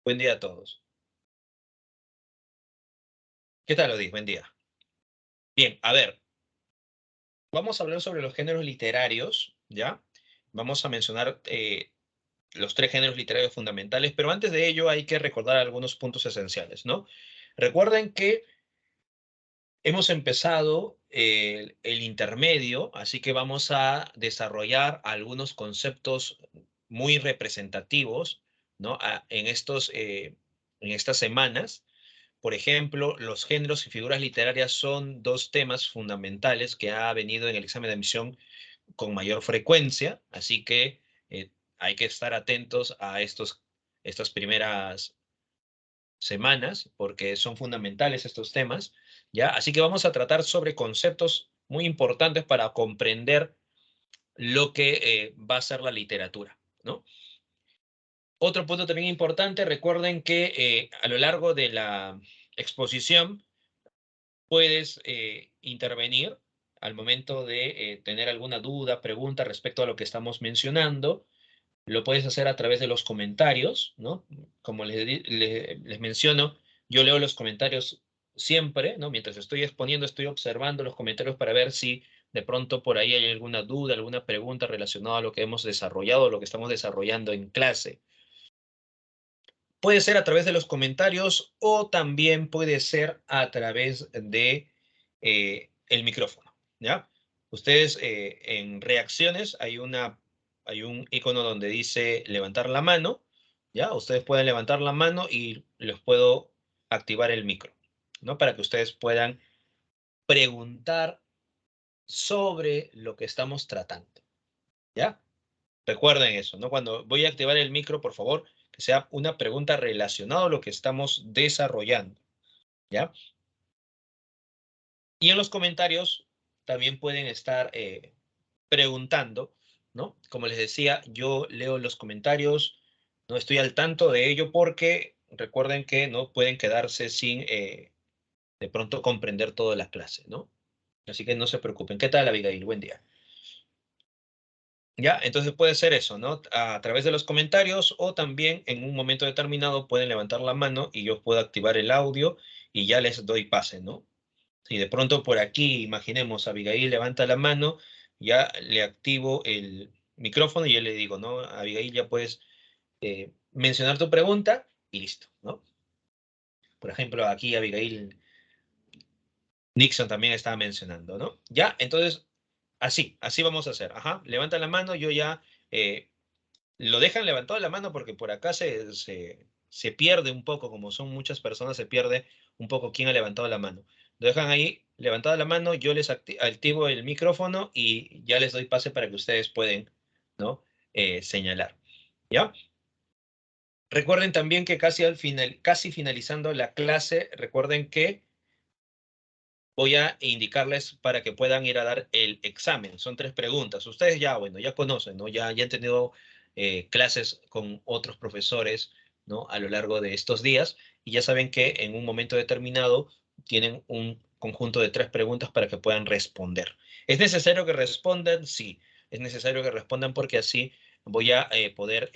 Buen día a todos. ¿Qué tal, Odis? Buen día. Bien, a ver, vamos a hablar sobre los géneros literarios, ¿ya? Vamos a mencionar los tres géneros literarios fundamentales, pero antes de ello hay que recordar algunos puntos esenciales, ¿no? Recuerden que hemos empezado el intermedio, así que vamos a desarrollar algunos conceptos muy representativos, ¿no? En estas semanas. Por ejemplo, los géneros y figuras literarias son dos temas fundamentales que ha venido en el examen de admisión con mayor frecuencia, así que hay que estar atentos a estas primeras semanas porque son fundamentales estos temas, ¿ya? Así que vamos a tratar sobre conceptos muy importantes para comprender lo que va a ser la literatura, ¿no? Otro punto también importante, recuerden que a lo largo de la exposición puedes intervenir al momento de tener alguna duda, pregunta respecto a lo que estamos mencionando. Lo puedes hacer a través de los comentarios, ¿no? Como les menciono, yo leo los comentarios siempre, ¿no? Mientras estoy exponiendo, estoy observando los comentarios para ver si de pronto por ahí hay alguna duda, alguna pregunta relacionada a lo que hemos desarrollado, lo que estamos desarrollando en clase. Puede ser a través de los comentarios o también puede ser a través de el micrófono, ¿ya? Ustedes en reacciones hay un icono donde dice levantar la mano, ¿ya? Ustedes pueden levantar la mano y les puedo activar el micro, ¿no? Para que ustedes puedan preguntar sobre lo que estamos tratando, ¿ya? Recuerden eso, ¿no? Cuando voy a activar el micro, por favor, que sea una pregunta relacionada a lo que estamos desarrollando, ¿ya? Y en los comentarios también pueden estar preguntando, ¿no? Como les decía, yo leo los comentarios, no estoy al tanto de ello porque recuerden que no pueden quedarse sin de pronto comprender toda la clase, ¿no? Así que no se preocupen. ¿Qué tal, Abigail? Buen día. Ya, entonces puede ser eso, ¿no? A través de los comentarios o también en un momento determinado pueden levantar la mano y yo puedo activar el audio y ya les doy pase, ¿no? Si de pronto por aquí, imaginemos, Abigail levanta la mano, ya le activo el micrófono y yo le digo, ¿no? Abigail, ya puedes mencionar tu pregunta y listo, ¿no? Por ejemplo, aquí Abigail Nixon también estaba mencionando, ¿no? Ya, entonces, así vamos a hacer. Ajá, levanta la mano, yo ya lo dejan levantado la mano porque por acá se pierde un poco, como son muchas personas, se pierde un poco quién ha levantado la mano. Lo dejan ahí levantada la mano, yo les activo el micrófono y ya les doy pase para que ustedes pueden, ¿no? Señalar. ¿Ya? Recuerden también que casi finalizando la clase, recuerden que voy a indicarles para que puedan ir a dar el examen. Son tres preguntas. Ustedes ya, bueno, ya conocen, ¿no? Ya han tenido clases con otros profesores, ¿no? A lo largo de estos días y ya saben que en un momento determinado tienen un conjunto de tres preguntas para que puedan responder. ¿Es necesario que respondan? Sí, es necesario que respondan porque así voy a poder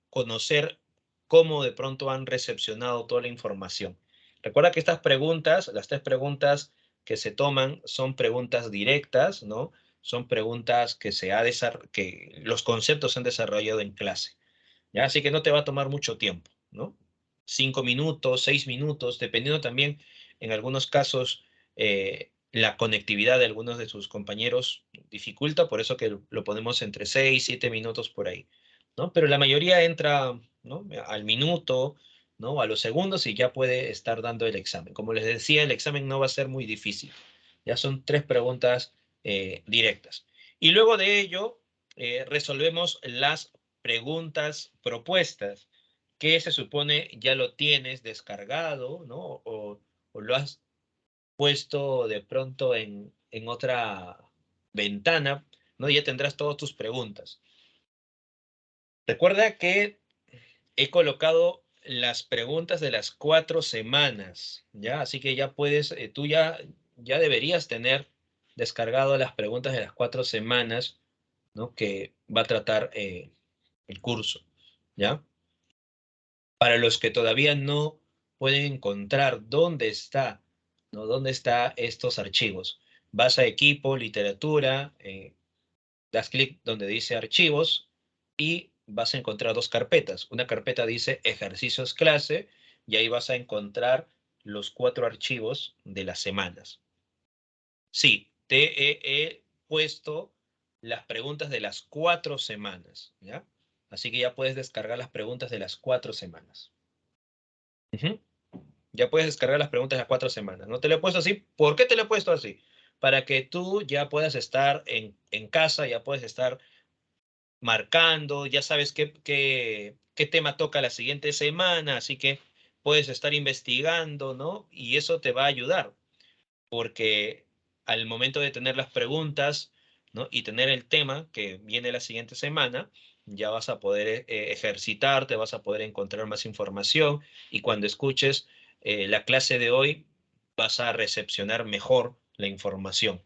conocer cómo de pronto han recepcionado toda la información. Recuerda que estas preguntas, las tres preguntas, que se toman son preguntas directas, ¿no? Son preguntas que los conceptos se han desarrollado en clase, ¿ya? Así que no te va a tomar mucho tiempo, ¿no? 5 minutos, 6 minutos, dependiendo también, en algunos casos, la conectividad de algunos de sus compañeros dificulta, por eso que lo ponemos entre 6, 7 minutos por ahí, ¿no? Pero la mayoría entra, ¿no? Al minuto, ¿no? A los segundos y ya puede estar dando el examen. Como les decía, el examen no va a ser muy difícil. Ya son tres preguntas directas. Y luego de ello, resolvemos las preguntas propuestas, que se supone ya lo tienes descargado, ¿no? O lo has puesto de pronto en otra ventana, ¿no? Ya tendrás todas tus preguntas. Recuerda que he colocado las preguntas de las 4 semanas, ¿ya? Así que ya puedes, ya deberías tener descargado las preguntas de las 4 semanas, ¿no? Que va a tratar el curso, ¿ya? Para los que todavía no pueden encontrar dónde está, ¿no? ¿Dónde están estos archivos? Vas a equipo, literatura, das clic donde dice archivos y vas a encontrar dos carpetas. Una carpeta dice ejercicios clase y ahí vas a encontrar los 4 archivos de las semanas. Sí, he puesto las preguntas de las 4 semanas, ¿ya? Así que ya puedes descargar las preguntas de las 4 semanas. Ujú. Ya puedes descargar las preguntas de las 4 semanas. No te lo he puesto así. ¿Por qué te lo he puesto así? Para que tú ya puedas estar en casa, ya puedes estar marcando, ya sabes qué tema toca la siguiente semana, así que puedes estar investigando, ¿no? Y eso te va a ayudar, porque al momento de tener las preguntas, ¿no? Y tener el tema que viene la siguiente semana, ya vas a poder ejercitarte, vas a poder encontrar más información y cuando escuches la clase de hoy, vas a recepcionar mejor la información.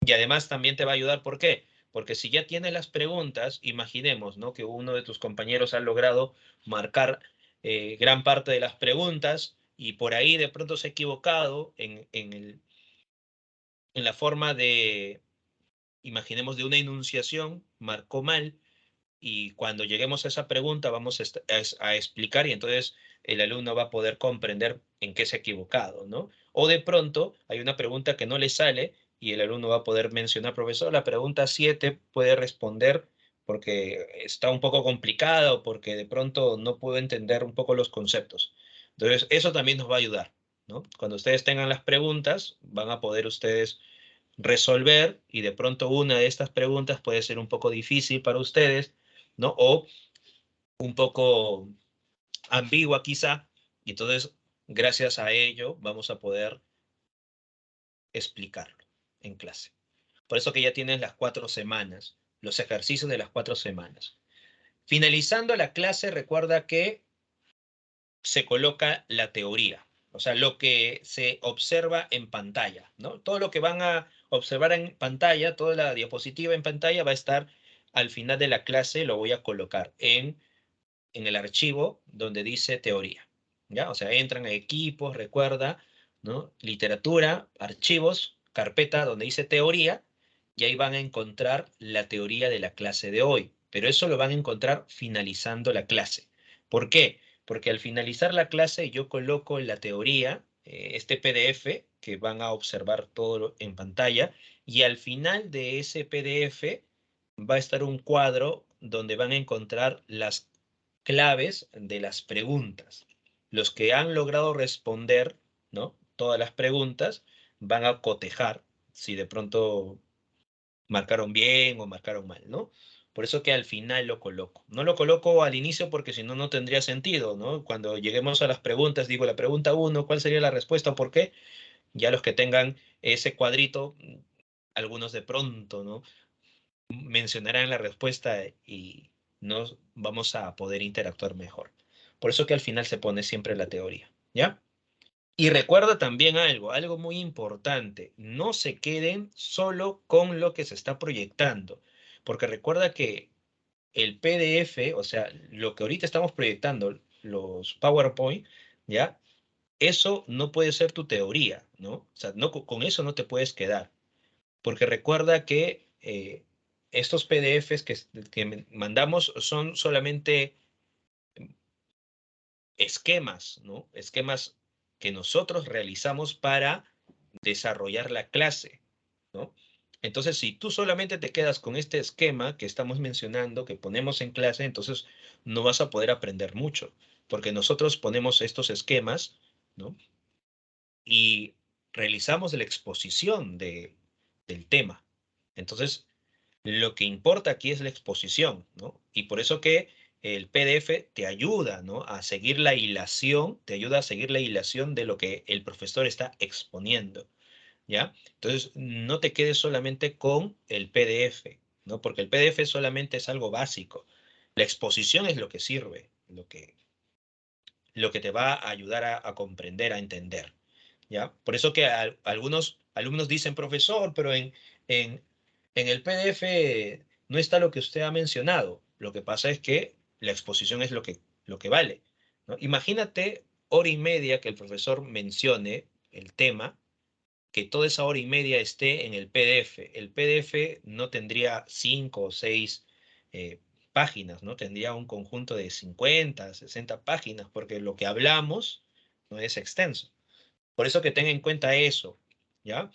Y además también te va a ayudar, ¿por qué? Porque si ya tienes las preguntas, imaginemos, ¿no? Que uno de tus compañeros ha logrado marcar gran parte de las preguntas y por ahí de pronto se ha equivocado en la forma de, imaginemos, de una enunciación, marcó mal y cuando lleguemos a esa pregunta vamos a explicar y entonces el alumno va a poder comprender en qué se ha equivocado, ¿no? O de pronto hay una pregunta que no le sale y el alumno va a poder mencionar, profesor, la pregunta 7 puede responder porque está un poco complicada o porque de pronto no puedo entender un poco los conceptos. Entonces, eso también nos va a ayudar, ¿no? Cuando ustedes tengan las preguntas, van a poder ustedes resolver y de pronto una de estas preguntas puede ser un poco difícil para ustedes, ¿no? O un poco ambigua quizá, y entonces gracias a ello vamos a poder explicarlo en clase. Por eso que ya tienes las 4 semanas, los ejercicios de las 4 semanas. Finalizando la clase, recuerda que se coloca la teoría, o sea, lo que se observa en pantalla, ¿no? Todo lo que van a observar en pantalla, toda la diapositiva en pantalla va a estar al final de la clase, lo voy a colocar en el archivo donde dice teoría, ¿ya? O sea, entran a equipos, recuerda, ¿no? Literatura, archivos, carpeta donde dice teoría, y ahí van a encontrar la teoría de la clase de hoy, pero eso lo van a encontrar finalizando la clase. ¿Por qué? Porque al finalizar la clase yo coloco en la teoría este PDF que van a observar todo en pantalla y al final de ese PDF va a estar un cuadro donde van a encontrar las claves de las preguntas. Los que han logrado responder, ¿no? Todas las preguntas van a cotejar si de pronto marcaron bien o marcaron mal, ¿no? Por eso que al final lo coloco. No lo coloco al inicio porque si no, no tendría sentido, ¿no? Cuando lleguemos a las preguntas, digo la pregunta uno, ¿cuál sería la respuesta? ¿Por qué? Ya los que tengan ese cuadrito, algunos de pronto, ¿no? Mencionarán la respuesta y nos vamos a poder interactuar mejor. Por eso que al final se pone siempre la teoría, ¿ya? Y recuerda también algo muy importante, no se queden solo con lo que se está proyectando, porque recuerda que el PDF, o sea, lo que ahorita estamos proyectando, los PowerPoint, ¿ya? Eso no puede ser tu teoría, ¿no? O sea, no, con eso no te puedes quedar, porque recuerda que estos PDFs que mandamos son solamente esquemas, ¿no? Esquemas que nosotros realizamos para desarrollar la clase, ¿no? Entonces, si tú solamente te quedas con este esquema que estamos mencionando, que ponemos en clase, entonces no vas a poder aprender mucho, porque nosotros ponemos estos esquemas, ¿no? Y realizamos la exposición del tema. Entonces, lo que importa aquí es la exposición, ¿no? Y por eso que el PDF te ayuda, ¿no? A seguir la hilación, te ayuda a seguir la hilación de lo que el profesor está exponiendo, ¿ya? Entonces, no te quedes solamente con el PDF, ¿no? Porque el PDF solamente es algo básico. La exposición es lo que sirve, lo que te va a ayudar a comprender, a entender, ¿ya? Por eso que algunos alumnos dicen, profesor, pero en, en el PDF no está lo que usted ha mencionado. Lo que pasa es que la exposición es lo que vale, ¿no? Imagínate hora y media que el profesor mencione el tema, que toda esa hora y media esté en el PDF. El PDF no tendría 5 o 6 páginas, ¿no? Tendría un conjunto de 50, 60 páginas, porque lo que hablamos no es extenso. Por eso que ten en cuenta eso, ¿ya?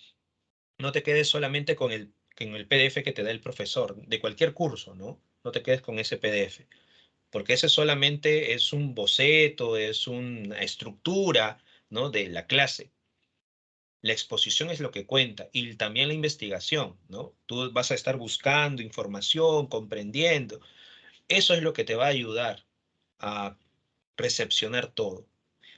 No te quedes solamente con el PDF que te da el profesor de cualquier curso, ¿no? No te quedes con ese PDF, porque ese solamente es un boceto, es una estructura, ¿no? De la clase. La exposición es lo que cuenta y también la investigación, ¿no? Tú vas a estar buscando información, comprendiendo. Eso es lo que te va a ayudar a recepcionar todo.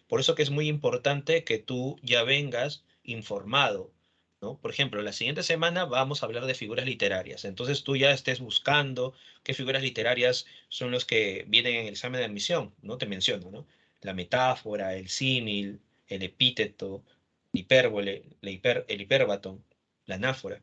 Por eso que es muy importante que tú ya vengas informado, ¿no? Por ejemplo, la siguiente semana vamos a hablar de figuras literarias. Entonces tú ya estés buscando qué figuras literarias son los que vienen en el examen de admisión, ¿no? Te menciono, ¿no? La metáfora, el símil, el epíteto, la hipérbole, el hipérbaton, la anáfora.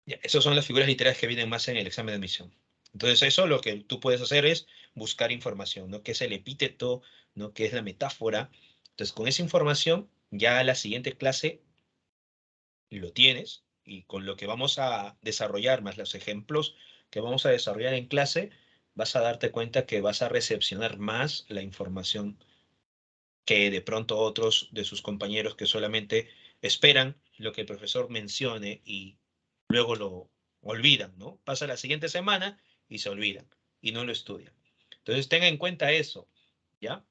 Ya, esas son las figuras literarias que vienen más en el examen de admisión. Entonces, eso lo que tú puedes hacer es buscar información, ¿no? ¿Qué es el epíteto? ¿No? ¿Qué es la metáfora? Entonces, con esa información, ya la siguiente clase lo tienes y con lo que vamos a desarrollar, más los ejemplos que vamos a desarrollar en clase, vas a darte cuenta que vas a recepcionar más la información que de pronto otros de sus compañeros que solamente esperan lo que el profesor mencione y luego lo olvidan, ¿no? Pasa la siguiente semana y se olvidan y no lo estudian. Entonces tenga en cuenta eso, ¿ya?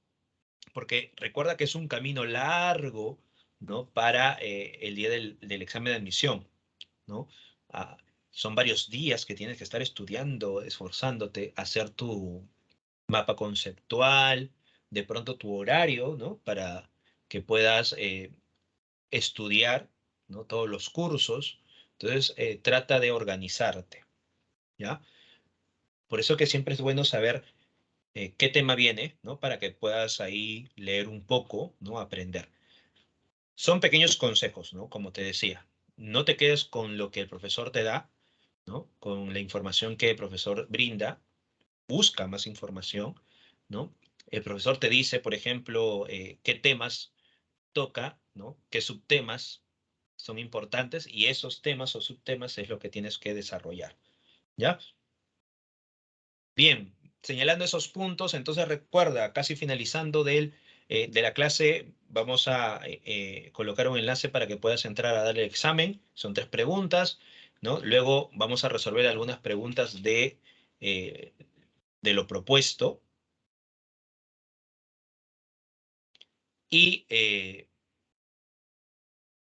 Porque recuerda que es un camino largo, ¿no? Para el día del examen de admisión, ¿no? Ah, son varios días que tienes que estar estudiando, esforzándote, hacer tu mapa conceptual, de pronto tu horario, ¿no? Para que puedas estudiar, ¿no? Todos los cursos. Entonces, trata de organizarte, ¿ya? Por eso que siempre es bueno saber qué tema viene, ¿no? Para que puedas ahí leer un poco, ¿no? Aprender. Son pequeños consejos, ¿no? Como te decía, no te quedes con lo que el profesor te da, ¿no? Con la información que el profesor brinda, busca más información, ¿no? El profesor te dice, por ejemplo, qué temas toca, ¿no? Qué subtemas son importantes y esos temas o subtemas es lo que tienes que desarrollar, ¿ya? Bien, señalando esos puntos, entonces recuerda, casi finalizando de la clase, vamos a colocar un enlace para que puedas entrar a dar el examen. Son 3 preguntas, ¿no? Luego vamos a resolver algunas preguntas eh, de lo propuesto y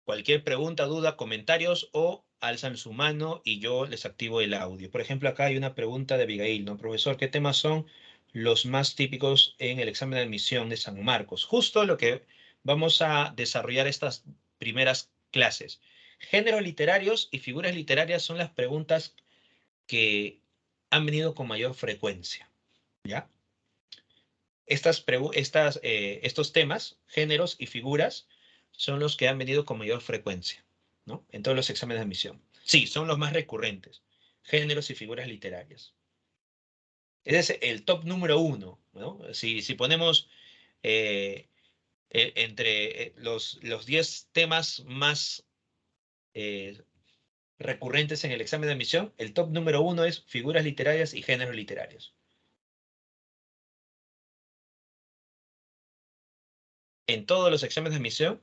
cualquier pregunta, duda, comentarios o alzan su mano y yo les activo el audio. Por ejemplo, acá hay una pregunta de Abigail, ¿no? Profesor, ¿qué temas son los más típicos en el examen de admisión de San Marcos? Justo lo que vamos a desarrollar estas primeras clases. Géneros literarios y figuras literarias son las preguntas que han venido con mayor frecuencia, ¿ya? Estos temas, géneros y figuras, son los que han venido con mayor frecuencia, ¿no? En todos los exámenes de admisión. Sí, son los más recurrentes, géneros y figuras literarias. Ese es el top número 1, ¿no? Si ponemos entre los 10 temas más eh, recurrentes en el examen de admisión, el top número 1 es figuras literarias y géneros literarios. En todos los exámenes de admisión,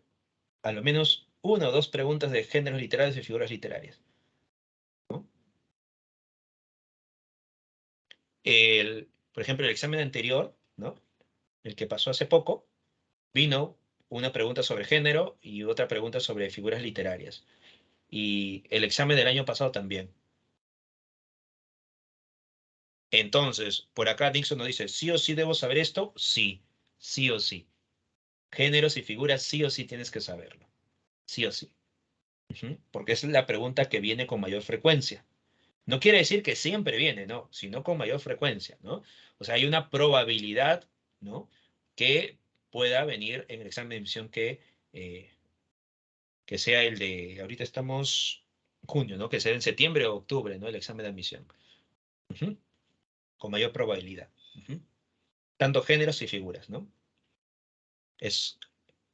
a lo menos 1 o 2 preguntas de géneros literarios y figuras literarias, ¿no? Por ejemplo, el examen anterior, ¿no? El que pasó hace poco, vino una pregunta sobre género y otra pregunta sobre figuras literarias. Y el examen del año pasado también. Entonces, por acá Dixon nos dice, ¿sí o sí debo saber esto? Sí, sí o sí. Géneros y figuras, sí o sí tienes que saberlo. Sí o sí. Ujú. Porque es la pregunta que viene con mayor frecuencia. No quiere decir que siempre viene, no, sino con mayor frecuencia, ¿no? O sea, hay una probabilidad, ¿no? Que pueda venir en el examen de admisión eh, que sea el de, ahorita estamos junio, ¿no? Que sea en septiembre o octubre, ¿no? El examen de admisión. Ujú. Con mayor probabilidad. Ujú. Tanto géneros y figuras, ¿no? Es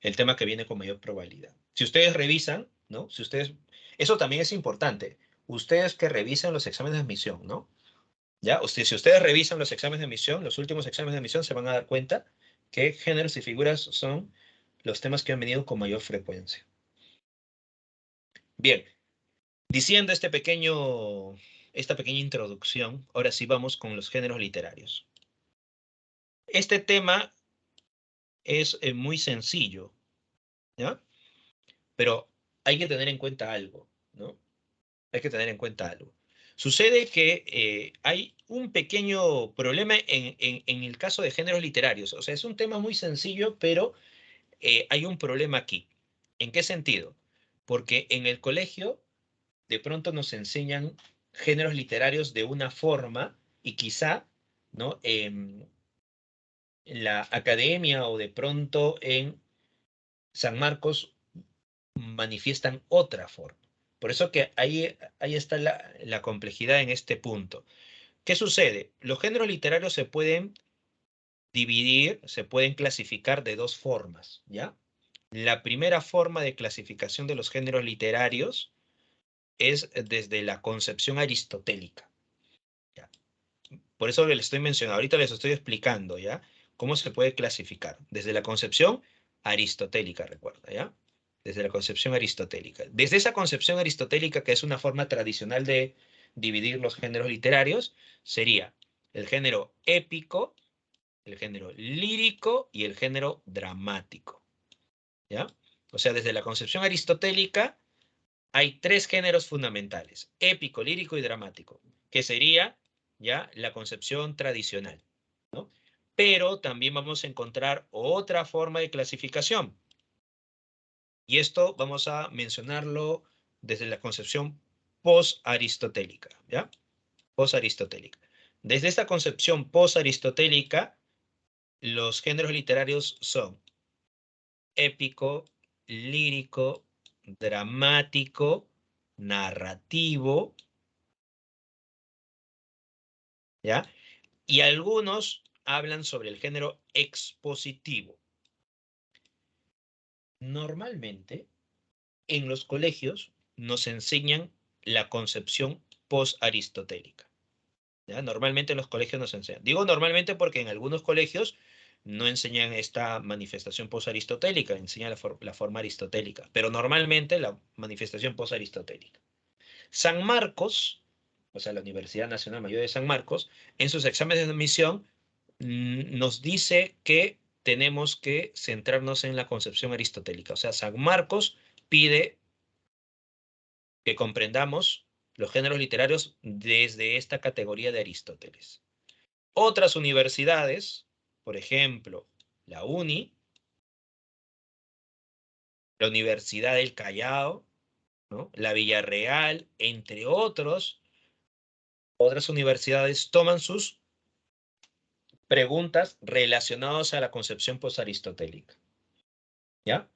el tema que viene con mayor probabilidad. Si ustedes revisan, ¿no? Si ustedes, eso también es importante. Ustedes que revisan los exámenes de admisión, ¿no? ¿Ya? Si ustedes revisan los exámenes de admisión, los últimos exámenes de admisión, se van a dar cuenta que géneros y figuras son los temas que han venido con mayor frecuencia. Bien, diciendo esta pequeña introducción, ahora sí vamos con los géneros literarios. Este tema es muy sencillo, ¿ya? Pero hay que tener en cuenta algo, ¿no? Hay que tener en cuenta algo. Sucede que hay un pequeño problema en el caso de géneros literarios. O sea, es un tema muy sencillo, pero hay un problema aquí. ¿En qué sentido? Porque en el colegio de pronto nos enseñan géneros literarios de una forma y quizá, ¿no? En la academia o de pronto en San Marcos manifiestan otra forma. Por eso que ahí está la complejidad en este punto. ¿Qué sucede? Los géneros literarios se pueden dividir, se pueden clasificar de dos formas, ¿ya? La primera forma de clasificación de los géneros literarios es desde la concepción aristotélica, ¿ya? Por eso les estoy mencionando, ahorita les estoy explicando, ¿ya? Cómo se puede clasificar. Desde la concepción aristotélica, recuerda, ¿ya? Desde la concepción aristotélica. Desde esa concepción aristotélica, que es una forma tradicional de dividir los géneros literarios, sería el género épico, el género lírico y el género dramático, ¿ya? O sea, desde la concepción aristotélica hay tres géneros fundamentales: épico, lírico y dramático, que sería ya la concepción tradicional, ¿no? Pero también vamos a encontrar otra forma de clasificación, y esto vamos a mencionarlo desde la concepción post-aristotélica, ¿ya? Post-aristotélica. Desde esta concepción post-aristotélica, los géneros literarios son épico, lírico, dramático, narrativo, ¿ya? Y algunos hablan sobre el género expositivo. Normalmente, en los colegios nos enseñan la concepción post-aristotélica, ¿ya? Normalmente en los colegios nos enseñan. Digo normalmente porque en algunos colegios no enseñan esta manifestación post-aristotélica, enseñan la forma aristotélica, pero normalmente la manifestación post-aristotélica. San Marcos, o sea, la Universidad Nacional Mayor de San Marcos, en sus exámenes de admisión nos dice que tenemos que centrarnos en la concepción aristotélica. O sea, San Marcos pide que comprendamos los géneros literarios desde esta categoría de Aristóteles. Otras universidades, por ejemplo, la UNI, la Universidad del Callao, ¿no? La Villarreal, entre otras universidades toman sus preguntas relacionadas a la concepción postaristotélica, ¿ya?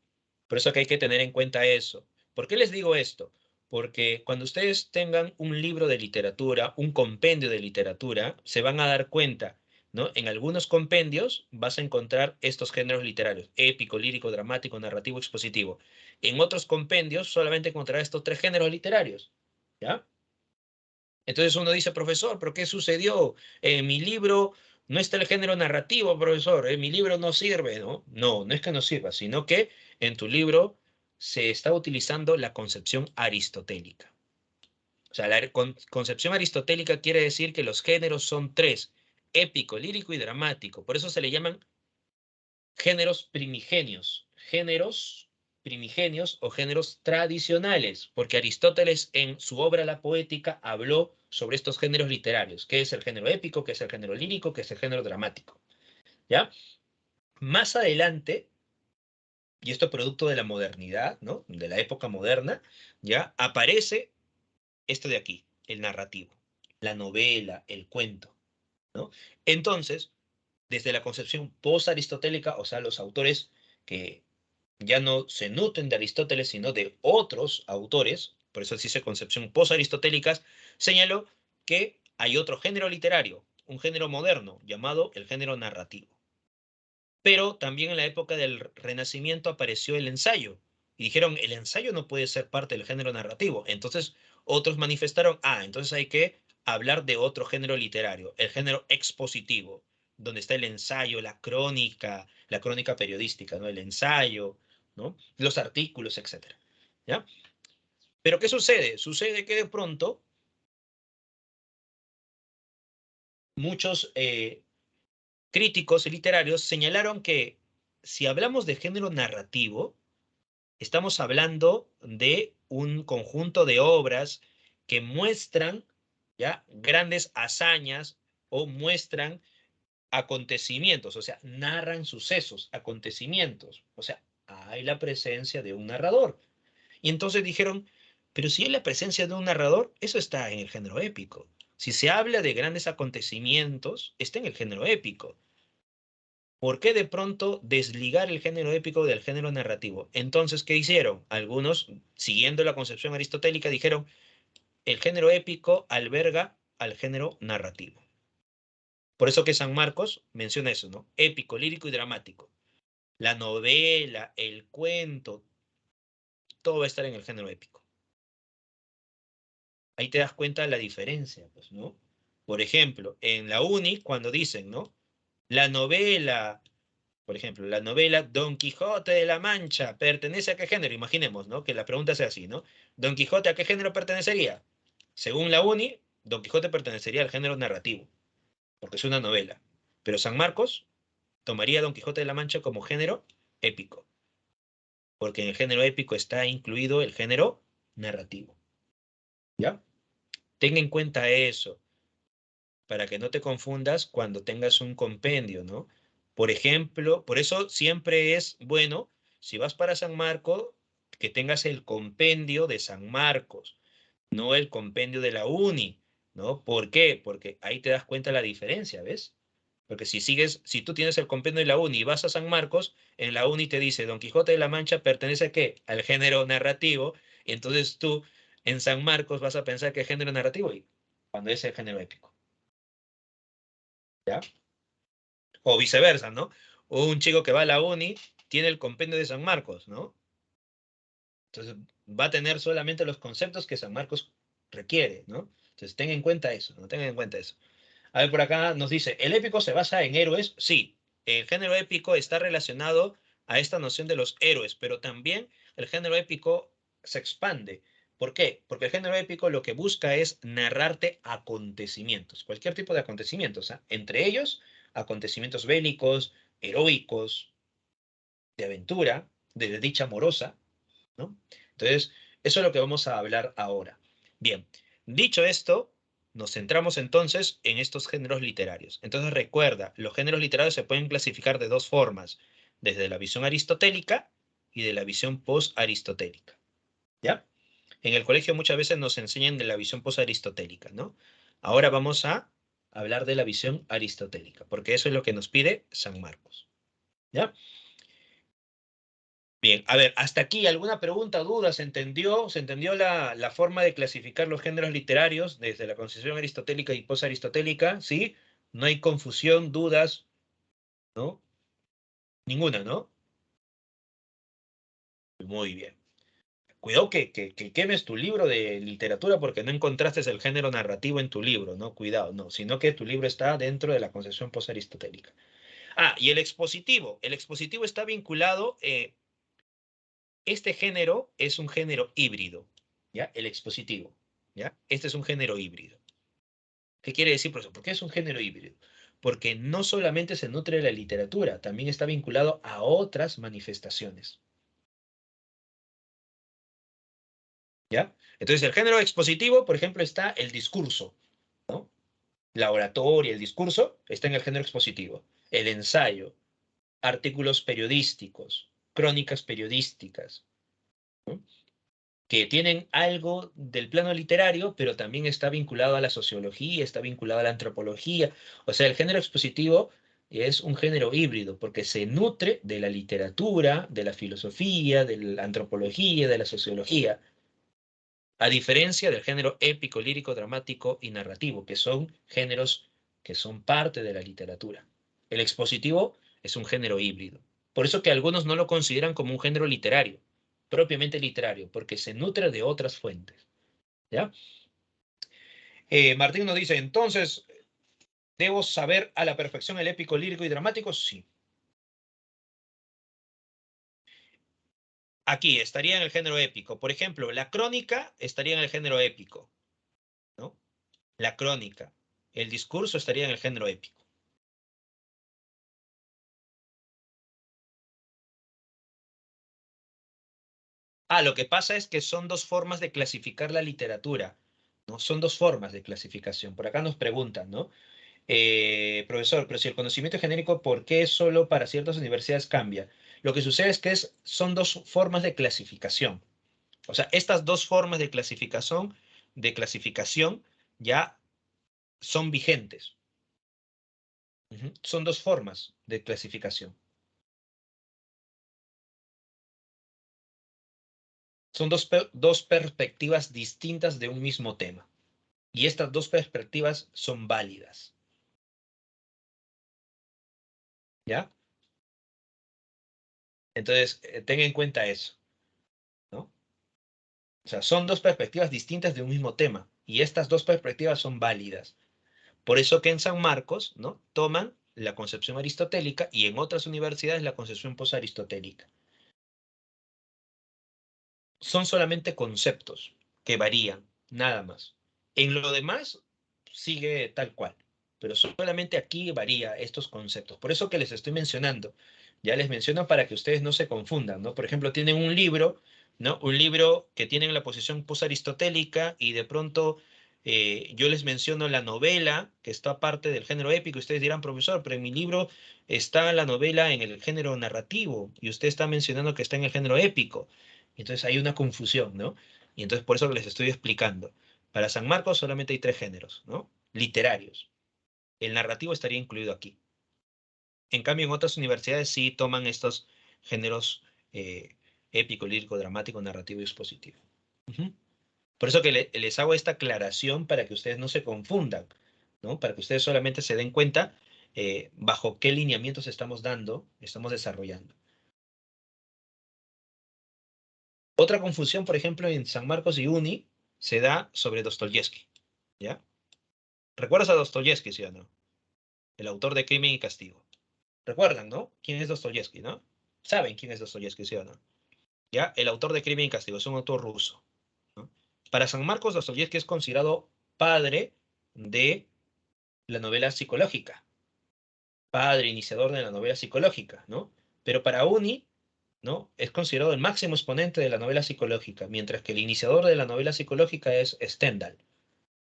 Por eso que hay que tener en cuenta eso. ¿Por qué les digo esto? Porque cuando ustedes tengan un libro de literatura, un compendio de literatura, se van a dar cuenta, ¿no? En algunos compendios vas a encontrar estos géneros literarios: épico, lírico, dramático, narrativo, expositivo. En otros compendios solamente encontrarás estos tres géneros literarios, ¿ya? Entonces uno dice: profesor, ¿pero qué sucedió? En mi libro no está el género narrativo, profesor. En mi libro no sirve, ¿no? No, no es que no sirva, sino que en tu libro se está utilizando la concepción aristotélica. O sea, la concepción aristotélica quiere decir que los géneros son tres: épico, lírico y dramático. Por eso se le llaman géneros primigenios. Géneros primigenios o géneros tradicionales, porque Aristóteles en su obra La Poética habló sobre estos géneros literarios: qué es el género épico, qué es el género lírico, qué es el género dramático, ¿ya? Más adelante, y esto producto de la modernidad, ¿no? De la época moderna, ¿ya? Aparece esto de aquí, el narrativo, la novela, el cuento, ¿no? Entonces, desde la concepción post-aristotélica, o sea, los autores que ya no se nutren de Aristóteles, sino de otros autores, por eso se dice concepción post-aristotélicas, señaló que hay otro género literario, un género moderno, llamado el género narrativo, Pero también en la época del Renacimiento apareció el ensayo. Y dijeron, el ensayo no puede ser parte del género narrativo. Entonces otros manifestaron, entonces hay que hablar de otro género literario, el género expositivo, donde está el ensayo, la crónica periodística, ¿no? El ensayo, ¿no? Los artículos, etcétera. ¿Ya? Pero ¿qué sucede? Sucede que de pronto muchos críticos literarios señalaron que si hablamos de género narrativo, estamos hablando de un conjunto de obras que muestran ya grandes hazañas o muestran acontecimientos, o sea, narran sucesos, acontecimientos, o sea, hay la presencia de un narrador. Y entonces dijeron, pero si hay la presencia de un narrador, eso está en el género épico. Si se habla de grandes acontecimientos, está en el género épico. ¿Por qué de pronto desligar el género épico del género narrativo? Entonces, ¿qué hicieron? Algunos, siguiendo la concepción aristotélica, dijeron, el género épico alberga al género narrativo. Por eso que San Marcos menciona eso, ¿no? Épico, lírico y dramático. La novela, el cuento, todo va a estar en el género épico. Ahí te das cuenta de la diferencia, pues, ¿no? Por ejemplo, en la uni, cuando dicen, ¿no? La novela, por ejemplo, la novela Don Quijote de la Mancha, ¿pertenece a qué género? Imaginemos, ¿no? Que la pregunta sea así, ¿no? Don Quijote, ¿a qué género pertenecería? Según la uni, Don Quijote pertenecería al género narrativo, porque es una novela. Pero San Marcos tomaría a Don Quijote de la Mancha como género épico, porque en el género épico está incluido el género narrativo. ¿Ya? Ten en cuenta eso, para que no te confundas cuando tengas un compendio, ¿no? Por ejemplo, por eso siempre es bueno, si vas para San Marcos, que tengas el compendio de San Marcos, no el compendio de la uni, ¿no? ¿Por qué? Porque ahí te das cuenta la diferencia, ¿ves? Porque si tú tienes el compendio de la uni y vas a San Marcos, en la uni te dice Don Quijote de la Mancha pertenece a qué? Al género narrativo, y entonces tú en San Marcos vas a pensar que es género narrativo, y cuando es el género épico, ¿ya? O viceversa, ¿no? O un chico que va a la uni tiene el compendio de San Marcos, ¿no? Entonces va a tener solamente los conceptos que San Marcos requiere, ¿no? Entonces ten en cuenta eso, ¿no? Tengan en cuenta eso. A ver, por acá nos dice, ¿el épico se basa en héroes? Sí, el género épico está relacionado a esta noción de los héroes, pero también el género épico se expande. ¿Por qué? Porque el género épico lo que busca es narrarte acontecimientos, cualquier tipo de acontecimientos, ¿ah? Entre ellos, acontecimientos bélicos, heroicos, de aventura, de dicha amorosa, ¿no? Entonces, eso es lo que vamos a hablar ahora. Bien, dicho esto, nos centramos entonces en estos géneros literarios. Entonces, recuerda, los géneros literarios se pueden clasificar de dos formas, desde la visión aristotélica y de la visión post-aristotélica. ¿Ya? En el colegio muchas veces nos enseñan de la visión post-aristotélica, ¿no? Ahora vamos a hablar de la visión aristotélica, porque eso es lo que nos pide San Marcos. ¿Ya? Bien, a ver, hasta aquí, ¿alguna pregunta, duda? ¿Se entendió? ¿Se entendió la forma de clasificar los géneros literarios desde la concepción aristotélica y posaristotélica? ¿Sí? No hay confusión, dudas, ¿no? Ninguna, ¿no? Muy bien. Cuidado que quemes tu libro de literatura porque no encontraste el género narrativo en tu libro, ¿no? Cuidado, no, sino que tu libro está dentro de la concepción posaristotélica. Y el expositivo. El expositivo está vinculado, este género es un género híbrido, ¿ya? El expositivo, ¿ya? Este es un género híbrido. ¿Qué quiere decir por eso? ¿Por qué es un género híbrido? Porque no solamente se nutre de la literatura, también está vinculado a otras manifestaciones, ¿ya? Entonces, el género expositivo, por ejemplo, está el discurso, ¿no? La oratoria, el discurso, está en el género expositivo. El ensayo, artículos periodísticos, crónicas periodísticas, ¿no? Que tienen algo del plano literario, pero también está vinculado a la sociología, está vinculado a la antropología. O sea, el género expositivo es un género híbrido porque se nutre de la literatura, de la filosofía, de la antropología, de la sociología, a diferencia del género épico, lírico, dramático y narrativo, que son géneros que son parte de la literatura. El expositivo Es un género híbrido. Por eso que algunos no lo consideran como un género literario, propiamente literario, porque se nutre de otras fuentes. ¿Ya? Martín nos dice, entonces, ¿debo saber a la perfección el épico, lírico y dramático? Sí. Aquí estaría en el género épico. Por ejemplo, la crónica estaría en el género épico, ¿no? La crónica. El discurso estaría en el género épico. Lo que pasa es que son dos formas de clasificar la literatura, ¿no? Son dos formas de clasificación. Por acá nos preguntan, ¿no? Profesor, pero si el conocimiento genérico, ¿por qué solo para ciertas universidades cambia? Lo que sucede es que son dos formas de clasificación. O sea, estas dos formas de clasificación ya son vigentes. Ujú. Son dos formas de clasificación. Son dos perspectivas distintas de un mismo tema. Y estas dos perspectivas son válidas. ¿Ya? Entonces, ten en cuenta eso, ¿no? O sea, son dos perspectivas distintas de un mismo tema. Y estas dos perspectivas son válidas. Por eso que en San Marcos, ¿no? Toman la concepción aristotélica y en otras universidades la concepción posaristotélica. Son solamente conceptos que varían, nada más. En lo demás sigue tal cual, pero solamente aquí varía estos conceptos. Por eso que les estoy mencionando, ya les menciono para que ustedes no se confundan, ¿no? Por ejemplo, tienen un libro, ¿no? Un libro que tiene la posición posaristotélica y de pronto yo les menciono la novela que está parte del género épico. Ustedes dirán, profesor, pero en mi libro está la novela en el género narrativo y usted está mencionando que está en el género épico. Entonces hay una confusión, ¿no? Y entonces por eso les estoy explicando. Para San Marcos solamente hay tres géneros, ¿no? Literarios. El narrativo estaría incluido aquí. En cambio, en otras universidades sí toman estos géneros épico, lírico, dramático, narrativo y expositivo. Ujú. Por eso que les hago esta aclaración para que ustedes no se confundan, ¿no? Para que ustedes solamente se den cuenta bajo qué lineamientos estamos dando, estamos desarrollando. Otra confusión, por ejemplo, en San Marcos y Uni se da sobre Dostoyevsky, ¿ya? ¿Recuerdas a Dostoyevsky, sí o no? El autor de Crimen y Castigo. ¿Recuerdan, no? ¿Quién es Dostoyevsky, no? ¿Saben quién es Dostoyevsky, sí o no? ¿Ya? El autor de Crimen y Castigo, es un autor ruso, ¿no? Para San Marcos, Dostoyevsky es considerado padre de la novela psicológica, padre iniciador de la novela psicológica, ¿no? Pero para Uni, ¿no? Es considerado el máximo exponente de la novela psicológica, mientras que el iniciador de la novela psicológica es Stendhal,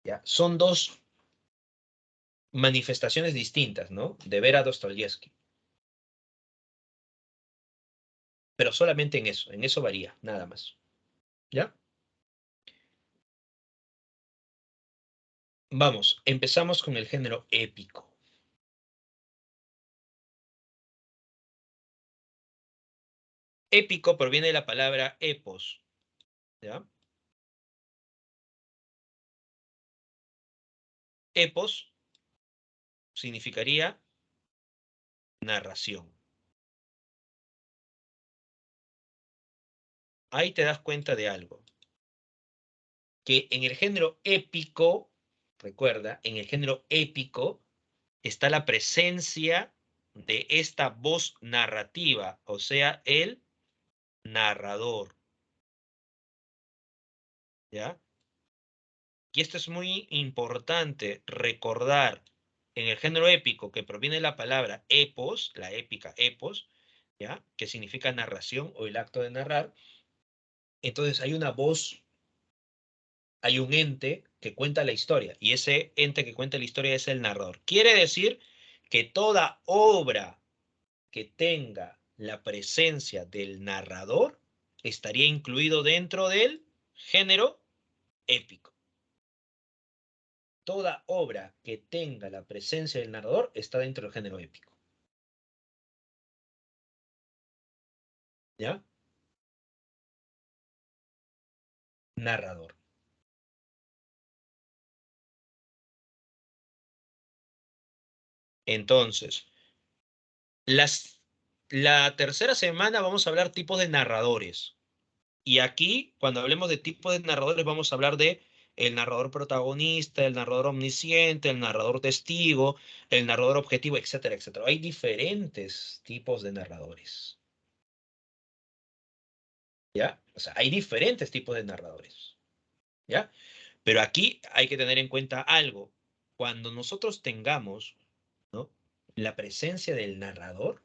¿ya? Son dos manifestaciones distintas, ¿no? De ver a Dostoyevsky. Pero solamente en eso varía, nada más. ¿Ya? Vamos, empezamos con el género épico. Épico proviene de la palabra epos, ¿ya? Epos significaría narración. Ahí te das cuenta de algo, que en el género épico, recuerda, en el género épico está la presencia de esta voz narrativa, o sea, el narrador, ¿ya? Y esto es muy importante recordar en el género épico que proviene de la palabra epos, la épica epos, ¿ya? Que significa narración o el acto de narrar. Entonces hay una voz, hay un ente que cuenta la historia y ese ente que cuenta la historia es el narrador. Quiere decir que toda obra que tenga la presencia del narrador estaría incluido dentro del género épico. Toda obra que tenga la presencia del narrador está dentro del género épico. ¿Ya? Narrador. Entonces, Las, la tercera semana vamos a hablar tipos de narradores. Y aquí, cuando hablemos de tipos de narradores, vamos a hablar de el narrador protagonista, el narrador omnisciente, el narrador testigo, el narrador objetivo, etcétera, etcétera. Hay diferentes tipos de narradores, ¿ya? O sea, hay diferentes tipos de narradores, ¿ya? Pero aquí hay que tener en cuenta algo. Cuando nosotros tengamos, ¿no?, la presencia del narrador,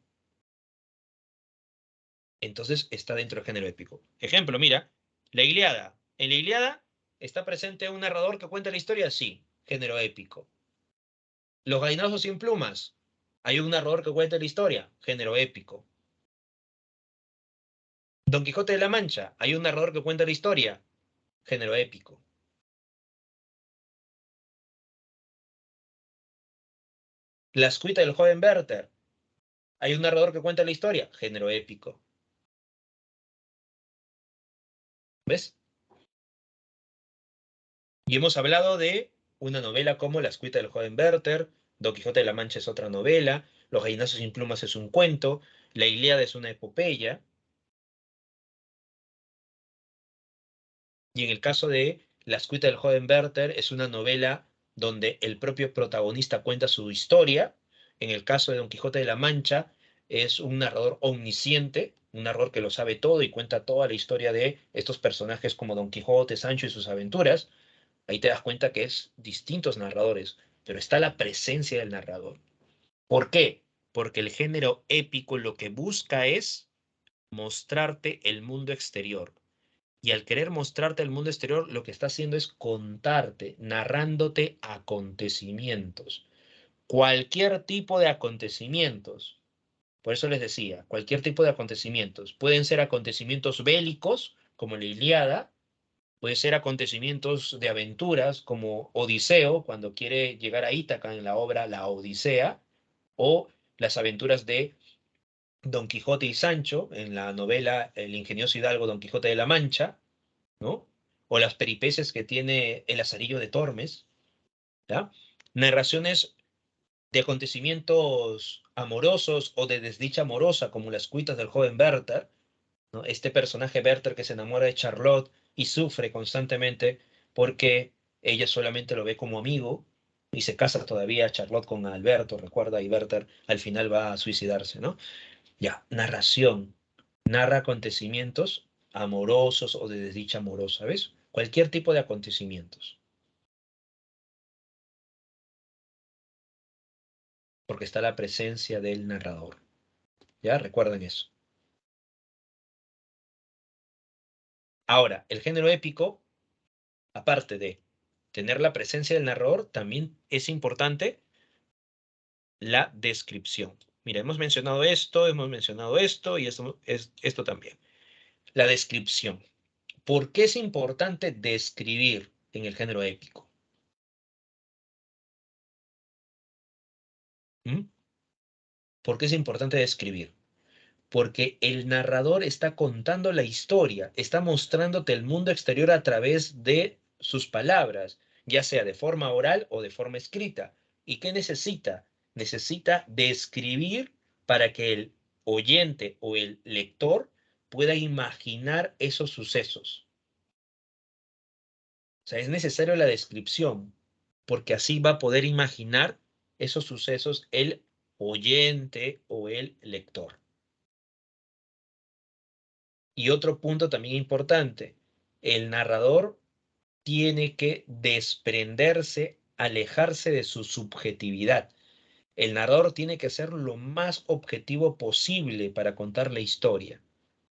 entonces está dentro del género épico. Ejemplo, mira, la Ilíada. En la Ilíada está presente un narrador que cuenta la historia, sí, género épico. Los gallinazos sin plumas. Hay un narrador que cuenta la historia, género épico. Don Quijote de la Mancha. Hay un narrador que cuenta la historia, género épico. La escuita del joven Werther. Hay un narrador que cuenta la historia, género épico. ¿Ves? Y hemos hablado de una novela como La escuita del joven Werther, Don Quijote de la Mancha es otra novela, Los gallinazos sin plumas es un cuento, La Ilíada es una epopeya, y en el caso de La escuita del joven Werther es una novela donde el propio protagonista cuenta su historia. En el caso de Don Quijote de la Mancha es un narrador omnisciente, un narrador que lo sabe todo y cuenta toda la historia de estos personajes como Don Quijote, Sancho y sus aventuras. Ahí te das cuenta que es distintos narradores, pero está la presencia del narrador. ¿Por qué? Porque el género épico lo que busca es mostrarte el mundo exterior. Y al querer mostrarte el mundo exterior, lo que está haciendo es contarte, narrándote acontecimientos. Cualquier tipo de acontecimientos. Por eso les decía, cualquier tipo de acontecimientos. Pueden ser acontecimientos bélicos, como la Ilíada, puede ser acontecimientos de aventuras como Odiseo, cuando quiere llegar a Ítaca en la obra La Odisea, o las aventuras de Don Quijote y Sancho en la novela El ingenioso hidalgo Don Quijote de la Mancha, ¿no? O las peripecias que tiene El Lazarillo de Tormes, ¿ya? Narraciones de acontecimientos amorosos o de desdicha amorosa, como las cuitas del joven Werther, ¿no? Este personaje Werther que se enamora de Charlotte y sufre constantemente porque ella solamente lo ve como amigo y se casa todavía Charlotte con Alberto, recuerda, y Werther al final va a suicidarse, ¿no? Ya, narración. Narra acontecimientos amorosos o de desdicha amorosa, ¿ves? Cualquier tipo de acontecimientos, porque está la presencia del narrador. ¿Ya? Recuerden eso. Ahora, el género épico, aparte de tener la presencia del narrador, también es importante la descripción. Mira, hemos mencionado esto y esto también. La descripción. ¿Por qué es importante describir en el género épico? ¿Mm? ¿Por qué es importante describir? Porque el narrador está contando la historia, está mostrándote el mundo exterior a través de sus palabras, ya sea de forma oral o de forma escrita. ¿Y qué necesita? Necesita describir para que el oyente o el lector pueda imaginar esos sucesos. O sea, es necesario la descripción, porque así va a poder imaginar esos sucesos el oyente o el lector. Y otro punto también importante, el narrador tiene que desprenderse, alejarse de su subjetividad. El narrador tiene que ser lo más objetivo posible para contar la historia,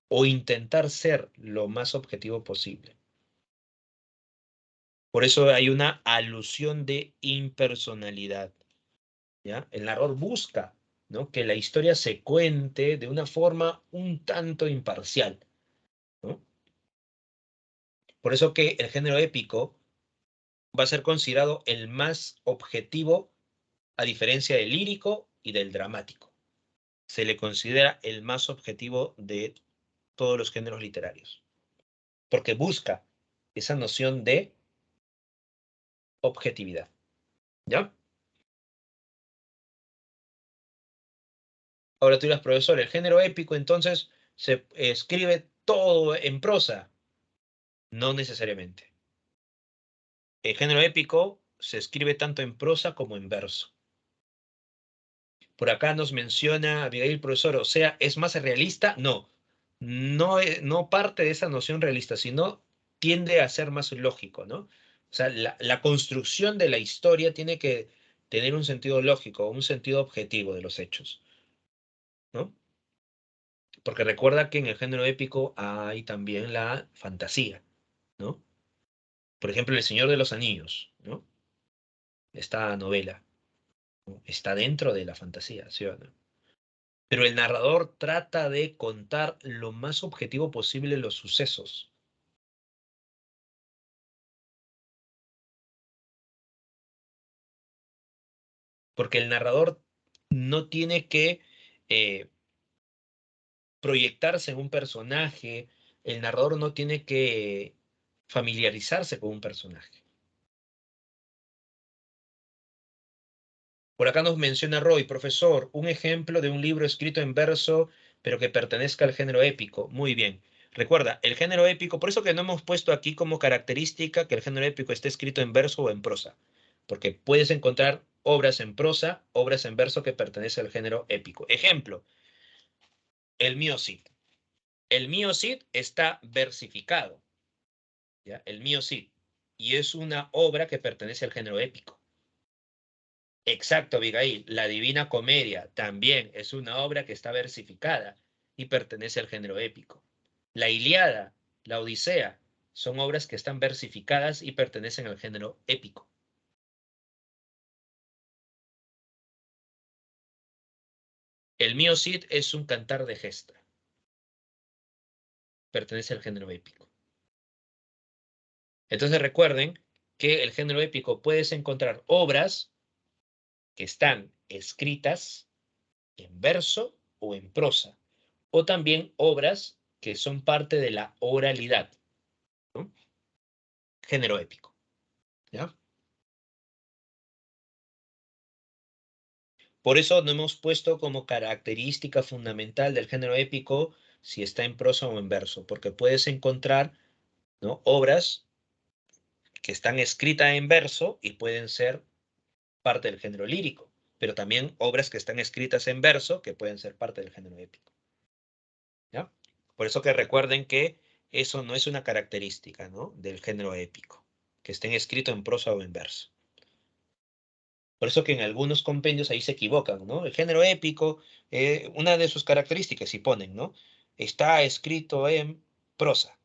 o intentar ser lo más objetivo posible. Por eso hay una alusión de impersonalidad, ¿ya? El narrador busca, ¿no?, que la historia se cuente de una forma un tanto imparcial, ¿no? Por eso que el género épico va a ser considerado el más objetivo a diferencia del lírico y del dramático. Se le considera el más objetivo de todos los géneros literarios, porque busca esa noción de objetividad, ¿ya? Ahora tú dirás, profesor, el género épico entonces se escribe todo en prosa. No necesariamente. El género épico se escribe tanto en prosa como en verso. Por acá nos menciona Abigail, profesor, o sea, ¿es más realista? No, no parte de esa noción realista, sino tiende a ser más lógico, ¿no? O sea, la construcción de la historia tiene que tener un sentido lógico, un sentido objetivo de los hechos, ¿no? Porque recuerda que en el género épico hay también la fantasía, ¿no? Por ejemplo, El Señor de los Anillos, ¿no? Esta novela, ¿no? Está dentro de la fantasía, ¿sí o no? Pero el narrador trata de contar lo más objetivo posible los sucesos, porque el narrador no tiene que eh, proyectarse en un personaje, el narrador no tiene que familiarizarse con un personaje. Por acá nos menciona Roy, profesor, un ejemplo de un libro escrito en verso, pero que pertenezca al género épico. Muy bien. Recuerda, el género épico, por eso que no hemos puesto aquí como característica que el género épico esté escrito en verso o en prosa, porque puedes encontrar obras en prosa, obras en verso que pertenecen al género épico. Ejemplo, el mío Cid. El mío Cid está versificado, ¿ya? El mío Cid. Y es una obra que pertenece al género épico. Exacto, Abigail. La Divina Comedia también es una obra que está versificada y pertenece al género épico. La Ilíada, la Odisea, son obras que están versificadas y pertenecen al género épico. El mío Cid es un cantar de gesta, pertenece al género épico. Entonces recuerden que el género épico puedes encontrar obras que están escritas en verso o en prosa, o también obras que son parte de la oralidad, ¿no? Género épico, ¿ya? Por eso no hemos puesto como característica fundamental del género épico si está en prosa o en verso, porque puedes encontrar, ¿no?, obras que están escritas en verso y pueden ser parte del género lírico, pero también obras que están escritas en verso que pueden ser parte del género épico, ¿ya? Por eso que recuerden que eso no es una característica, ¿no?, del género épico, que estén escritos en prosa o en verso. Por eso que en algunos compendios ahí se equivocan, ¿no? El género épico, una de sus características, si ponen, ¿no? Está escrito en prosa.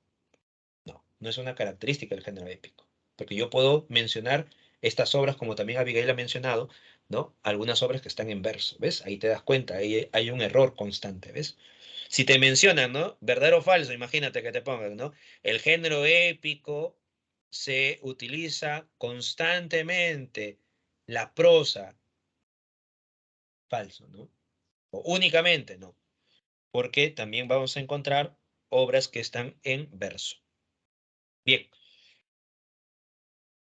No, no es una característica del género épico. Porque yo puedo mencionar estas obras, como también Abigail ha mencionado, ¿no? Algunas obras que están en verso, ¿ves? Ahí te das cuenta, ahí hay un error constante, ¿ves? Si te mencionan, ¿no? Verdadero o falso, imagínate que te pongan, ¿no? El género épico se utiliza constantemente, la prosa, falso, ¿no? O únicamente, no, porque también vamos a encontrar obras que están en verso. Bien,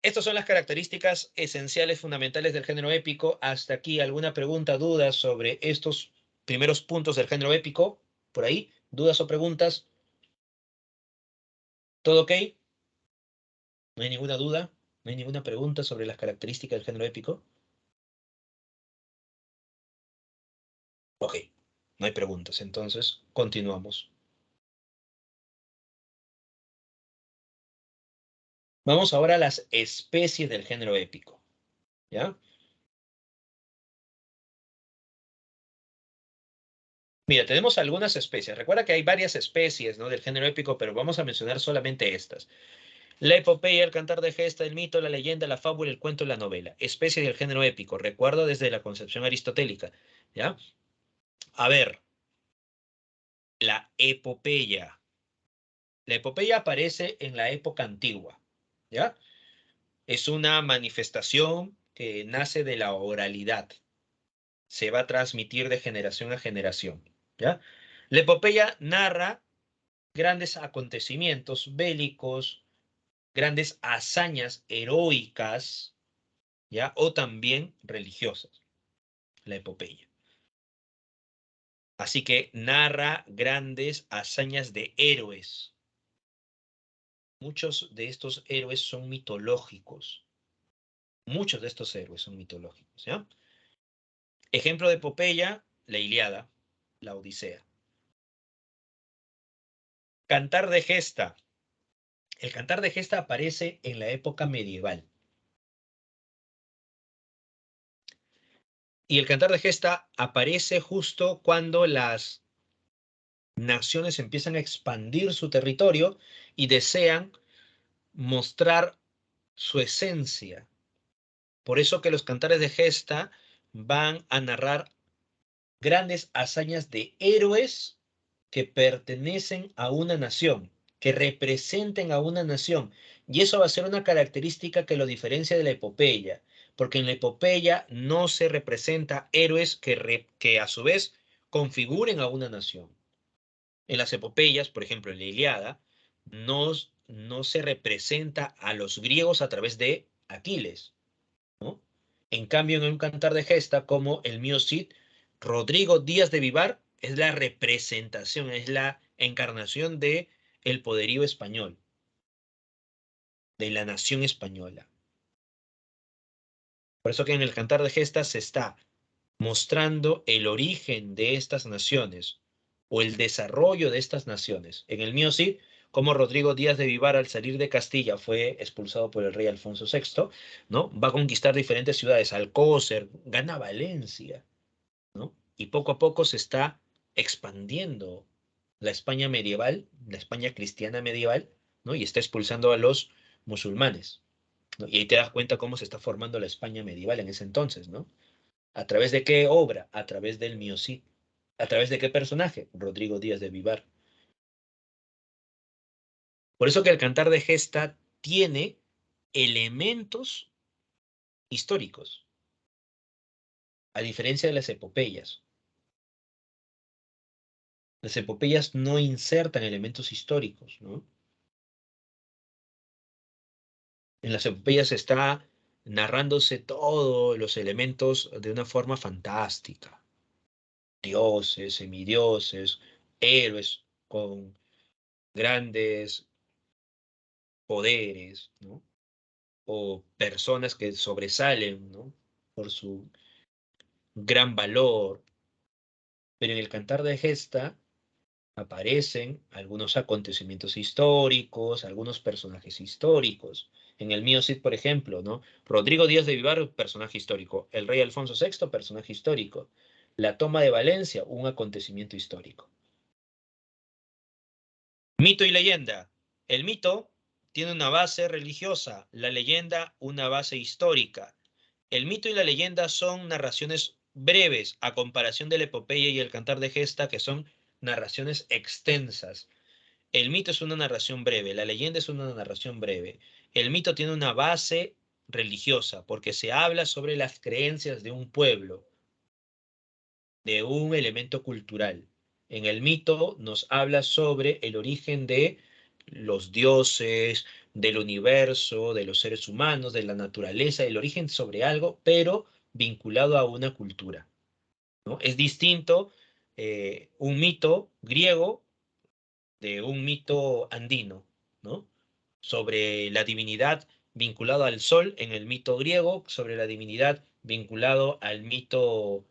estas son las características esenciales, fundamentales del género épico. Hasta aquí, ¿alguna pregunta, duda sobre estos primeros puntos del género épico? Por ahí, ¿dudas o preguntas? ¿Todo ok? ¿No hay ninguna duda? ¿No hay ninguna pregunta sobre las características del género épico? Ok, no hay preguntas, entonces continuamos. Vamos ahora a las especies del género épico, ¿ya? Mira, tenemos algunas especies. Recuerda que hay varias especies, ¿no?, del género épico, pero vamos a mencionar solamente estas. La epopeya, el cantar de gesta, el mito, la leyenda, la fábula, el cuento y la novela. Especies del género épico. Recuerdo desde la concepción aristotélica, ¿ya? A ver, la epopeya. La epopeya aparece en la época antigua, ¿ya? Es una manifestación que nace de la oralidad. Se va a transmitir de generación a generación, ¿ya? La epopeya narra grandes acontecimientos bélicos, grandes hazañas heroicas, ¿ya? O también religiosas, la epopeya. Así que narra grandes hazañas de héroes. Muchos de estos héroes son mitológicos. Muchos de estos héroes son mitológicos, ¿ya? Ejemplo de epopeya, la Ilíada, la Odisea. Cantar de gesta. El cantar de gesta aparece en la época medieval. Y el cantar de gesta aparece justo cuando las naciones empiezan a expandir su territorio y desean mostrar su esencia. Por eso que los cantares de gesta van a narrar grandes hazañas de héroes que pertenecen a una nación, que representen a una nación. Y eso va a ser una característica que lo diferencia de la epopeya, porque en la epopeya no se representa héroes que a su vez configuren a una nación. En las epopeyas, por ejemplo, en la Ilíada, no se representa a los griegos a través de Aquiles, ¿no? En cambio, en un cantar de gesta como el mío Cid, Rodrigo Díaz de Vivar es la representación, es la encarnación de el poderío español, de la nación española. Por eso que en el cantar de gestas se está mostrando el origen de estas naciones o el desarrollo de estas naciones. En el mío Cid, como Rodrigo Díaz de Vivar al salir de Castilla fue expulsado por el rey Alfonso VI, ¿no? Va a conquistar diferentes ciudades, Alcócer, gana Valencia, ¿no? Y poco a poco se está expandiendo la España medieval, la España cristiana medieval, ¿no? Y está expulsando a los musulmanes, ¿no? Y ahí te das cuenta cómo se está formando la España medieval en ese entonces, ¿no? ¿A través de qué obra? A través del mío Cid. ¿A través de qué personaje? Rodrigo Díaz de Vivar. Por eso que el cantar de gesta tiene elementos históricos, a diferencia de las epopeyas. Las epopeyas no insertan elementos históricos, ¿no? En las epopeyas está narrándose todos los elementos de una forma fantástica. Dioses, semidioses, héroes con grandes poderes, ¿no? O personas que sobresalen, ¿no? Por su gran valor. Pero en el cantar de gesta aparecen algunos acontecimientos históricos, algunos personajes históricos. En el mío Cid, por ejemplo, ¿no? Rodrigo Díaz de Vivar, personaje histórico. El rey Alfonso VI, personaje histórico. La toma de Valencia, un acontecimiento histórico. Mito y leyenda. El mito tiene una base religiosa, la leyenda una base histórica. El mito y la leyenda son narraciones breves a comparación de la epopeya y el cantar de gesta, que son narraciones extensas. El mito es una narración breve, la leyenda es una narración breve. El mito tiene una base religiosa porque se habla sobre las creencias de un pueblo, de un elemento cultural. En el mito nos habla sobre el origen de los dioses, del universo, de los seres humanos, de la naturaleza, el origen sobre algo, pero vinculado a una cultura, ¿no? Es distinto un mito griego de un mito andino, ¿no? Sobre la divinidad vinculado al sol en el mito griego, sobre la divinidad vinculado al mito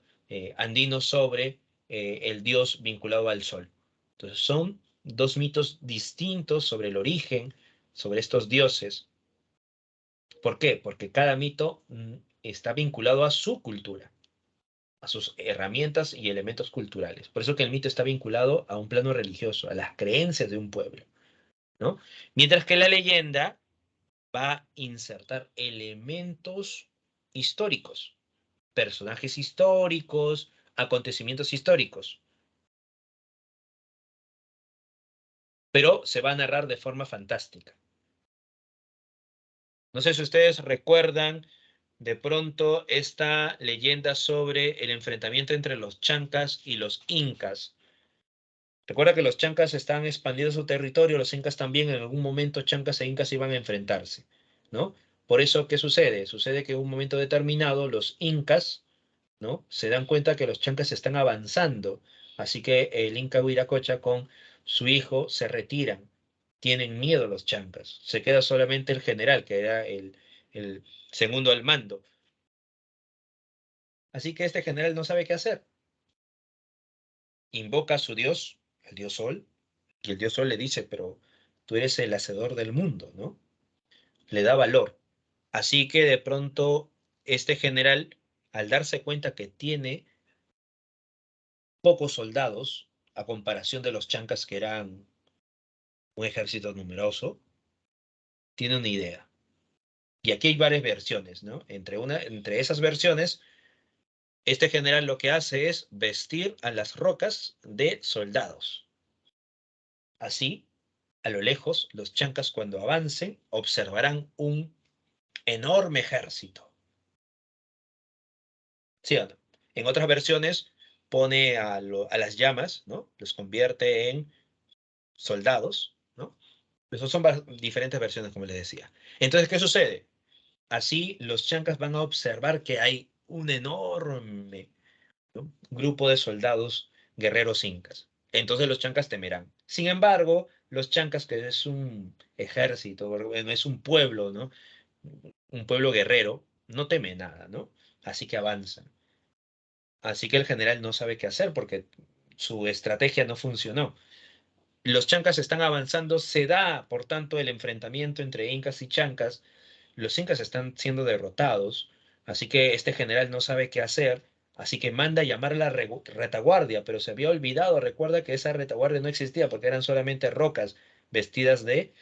andino sobre el dios vinculado al sol. Entonces son dos mitos distintos sobre el origen, sobre estos dioses. ¿Por qué? Porque cada mito está vinculado a su cultura, a sus herramientas y elementos culturales. Por eso que el mito está vinculado a un plano religioso, a las creencias de un pueblo, ¿no? Mientras que la leyenda va a insertar elementos históricos, personajes históricos, acontecimientos históricos, pero se va a narrar de forma fantástica. No sé si ustedes recuerdan de pronto esta leyenda sobre el enfrentamiento entre los chancas y los incas. Recuerda que los chancas están expandiendo su territorio, los incas también, en algún momento chancas e incas iban a enfrentarse, ¿no? Por eso, ¿qué sucede? Sucede que en un momento determinado los incas, ¿no? Se dan cuenta que los chancas están avanzando Así que el Inca Huiracocha con su hijo se retiran. Tienen miedo los chancas. Se queda solamente el general, que era el segundo al mando. Así que este general no sabe qué hacer. Invoca a su dios, el dios Sol, y el dios Sol le dice, pero tú eres el hacedor del mundo, ¿no? Le da valor. Así que de pronto este general, al darse cuenta que tiene pocos soldados, a comparación de los chancas que eran un ejército numeroso, tiene una idea. Y aquí hay varias versiones, ¿no? Entre esas versiones, este general lo que hace es vestir a las rocas de soldados. Así, a lo lejos, los chancas cuando avancen observarán un enorme ejército. ¿Sí o no? En otras versiones pone a las llamas, ¿no? Los convierte en soldados, ¿no? Esas son diferentes versiones, como les decía. Entonces, ¿qué sucede? Así los chancas van a observar que hay un enorme, ¿no? Grupo de soldados guerreros incas. Entonces los chancas temerán. Sin embargo, los chancas, que es un ejército, bueno, es un pueblo, ¿no? Un pueblo guerrero, no teme nada, ¿no? Así que avanzan. Así que el general no sabe qué hacer porque su estrategia no funcionó. Los chancas están avanzando, se da, por tanto, el enfrentamiento entre incas y chancas. Los incas están siendo derrotados, así que este general no sabe qué hacer, así que manda a llamar a la retaguardia, pero se había olvidado, recuerda que esa retaguardia no existía porque eran solamente rocas vestidas de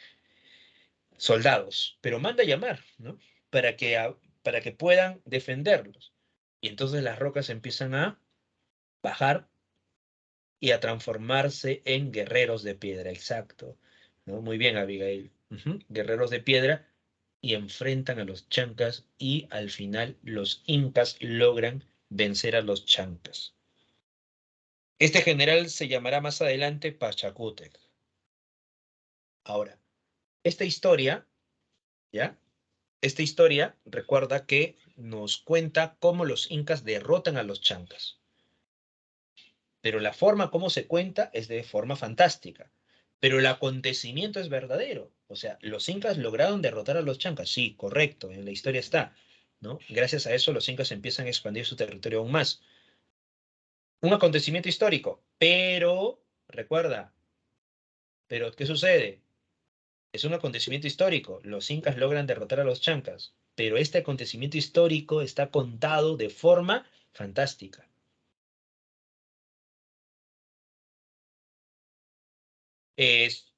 soldados, pero manda a llamar, ¿no? Para que puedan defenderlos. Y entonces las rocas empiezan a bajar y a transformarse en guerreros de piedra, exacto, ¿no? Muy bien, Abigail. Ujú. Guerreros de piedra y enfrentan a los chancas y al final los incas logran vencer a los chancas. Este general se llamará más adelante Pachacútec. Ahora, esta historia, ¿ya? Esta historia recuerda que nos cuenta cómo los incas derrotan a los chancas, pero la forma como se cuenta es de forma fantástica. Pero el acontecimiento es verdadero. O sea, los incas lograron derrotar a los chancas. Sí, correcto, en la historia está, ¿no? Gracias a eso los incas empiezan a expandir su territorio aún más. Un acontecimiento histórico, pero, recuerda, pero ¿qué sucede? Es un acontecimiento histórico. Los incas logran derrotar a los chancas, pero este acontecimiento histórico está contado de forma fantástica.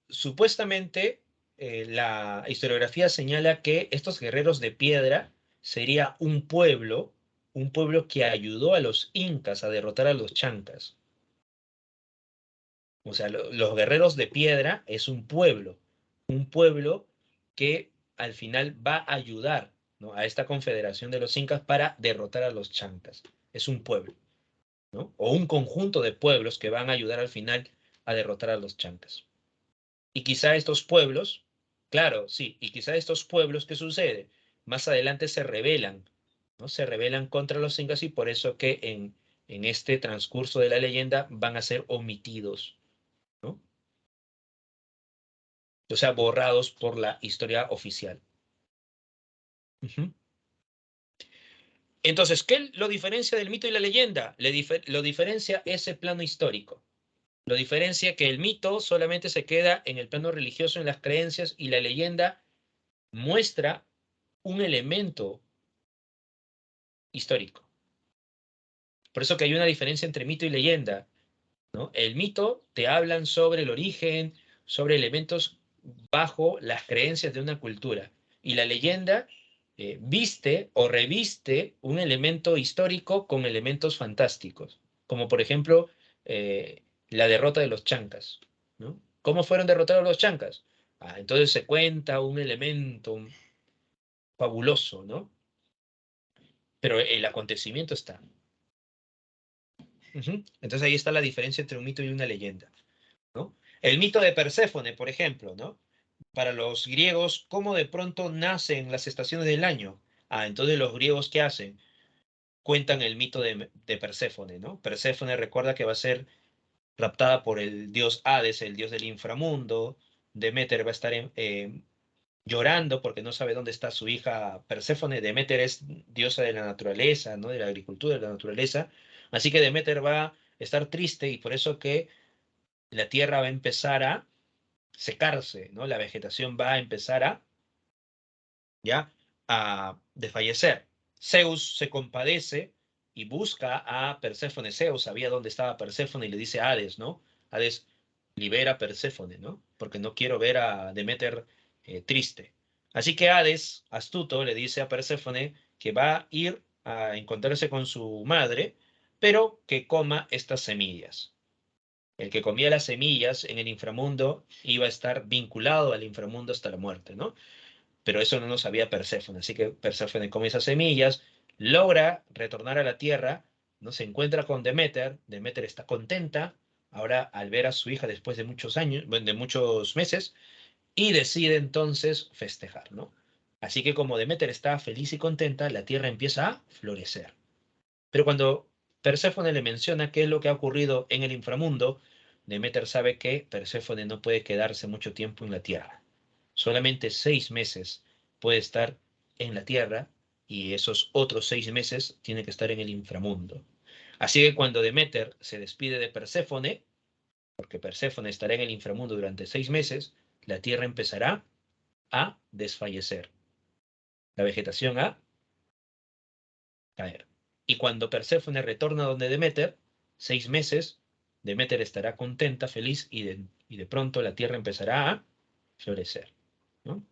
Supuestamente, la historiografía señala que estos guerreros de piedra sería un pueblo que ayudó a los incas a derrotar a los chancas. O sea, los guerreros de piedra es un pueblo que al final va a ayudar, ¿no? A esta confederación de los incas para derrotar a los chancas. Es un pueblo, ¿no? O un conjunto de pueblos que van a ayudar al final a derrotar a los chancas. Y quizá estos pueblos, claro, sí, y quizá estos pueblos, ¿qué sucede? Más adelante se rebelan, ¿no? Se rebelan contra los incas y por eso que en este transcurso de la leyenda van a ser omitidos, ¿no? O sea, borrados por la historia oficial. Ujú. Entonces, ¿qué lo diferencia del mito y la leyenda? Lo diferencia ese plano histórico. Lo diferencia que el mito solamente se queda en el plano religioso, en las creencias, y la leyenda muestra un elemento histórico. Por eso que hay una diferencia entre mito y leyenda, ¿no? El mito te hablan sobre el origen, sobre elementos bajo las creencias de una cultura. Y la leyenda viste o reviste un elemento histórico con elementos fantásticos, como por ejemplo la derrota de los chancas, ¿no? ¿Cómo fueron derrotados los chancas? Ah, entonces se cuenta un elemento fabuloso, ¿no? Pero el acontecimiento está. Ujú. Entonces ahí está la diferencia entre un mito y una leyenda, ¿no? El mito de Perséfone, por ejemplo, ¿no? Para los griegos, ¿cómo de pronto nacen las estaciones del año? Ah, entonces los griegos, ¿qué hacen? Cuentan el mito de Perséfone, ¿no? Perséfone recuerda que va a ser raptada por el dios Hades, el dios del inframundo. Deméter va a estar llorando porque no sabe dónde está su hija Perséfone. Deméter es diosa de la naturaleza, ¿no? De la agricultura, de la naturaleza. Así que Deméter va a estar triste y por eso que la tierra va a empezar a secarse, ¿no? La vegetación va a empezar ¿ya? A desfallecer. Zeus se compadece y busca a Perséfone. Zeus sabía dónde estaba Perséfone y le dice a Hades, ¿no? Hades, libera a Perséfone, ¿no? Porque no quiero ver a Deméter triste. Así que Hades, astuto, le dice a Perséfone que va a ir a encontrarse con su madre, pero que coma estas semillas. El que comía las semillas en el inframundo iba a estar vinculado al inframundo hasta la muerte, ¿no? Pero eso no lo sabía Perséfone. Así que Perséfone come esas semillas, logra retornar a la tierra, ¿no? Se encuentra con Deméter. Deméter está contenta ahora al ver a su hija después de muchos años, bueno, de muchos meses, y decide entonces festejar, ¿no? Así que como Deméter está feliz y contenta, la tierra empieza a florecer. Pero cuando Perséfone le menciona qué es lo que ha ocurrido en el inframundo, Deméter sabe que Perséfone no puede quedarse mucho tiempo en la tierra. Solamente 6 meses puede estar en la tierra y esos otros 6 meses tiene que estar en el inframundo. Así que cuando Deméter se despide de Perséfone, porque Perséfone estará en el inframundo durante 6 meses, la tierra empezará a desfallecer, la vegetación a caer. Y cuando Perséfone retorna donde Deméter, 6 meses, Deméter estará contenta, feliz, y de pronto la tierra empezará a florecer, ¿no?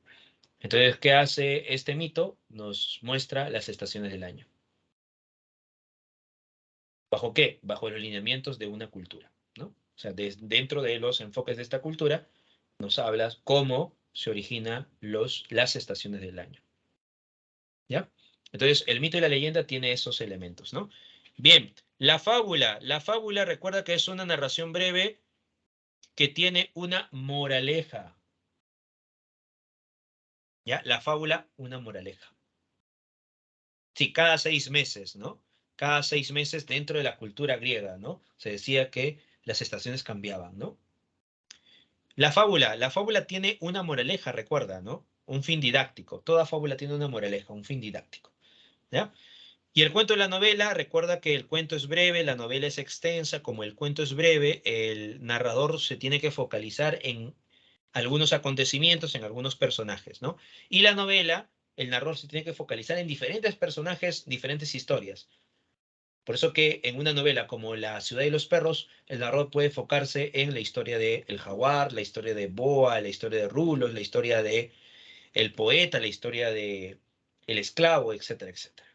Entonces, ¿qué hace este mito? Nos muestra las estaciones del año. ¿Bajo qué? Bajo los lineamientos de una cultura, ¿no? O sea, dentro de los enfoques de esta cultura, nos hablas cómo se originan las estaciones del año, ¿ya? Entonces, el mito y la leyenda tiene esos elementos, ¿no? Bien, la fábula recuerda que es una narración breve que tiene una moraleja, ¿ya? La fábula, una moraleja. Sí, cada 6 meses, ¿no? Cada 6 meses dentro de la cultura griega, ¿no? Se decía que las estaciones cambiaban, ¿no? La fábula tiene una moraleja, recuerda, ¿no? Un fin didáctico. Toda fábula tiene una moraleja, un fin didáctico, ¿ya? Y el cuento de la novela, recuerda que el cuento es breve, la novela es extensa, como el cuento es breve, el narrador se tiene que focalizar en algunos acontecimientos, en algunos personajes, ¿no? Y la novela, el narrador se tiene que focalizar en diferentes personajes, diferentes historias. Por eso que en una novela como La ciudad y los perros, el narrador puede enfocarse en la historia de El jaguar, la historia de Boa, la historia de Rulos, la historia de el poeta, la historia de el esclavo, etcétera, etcétera.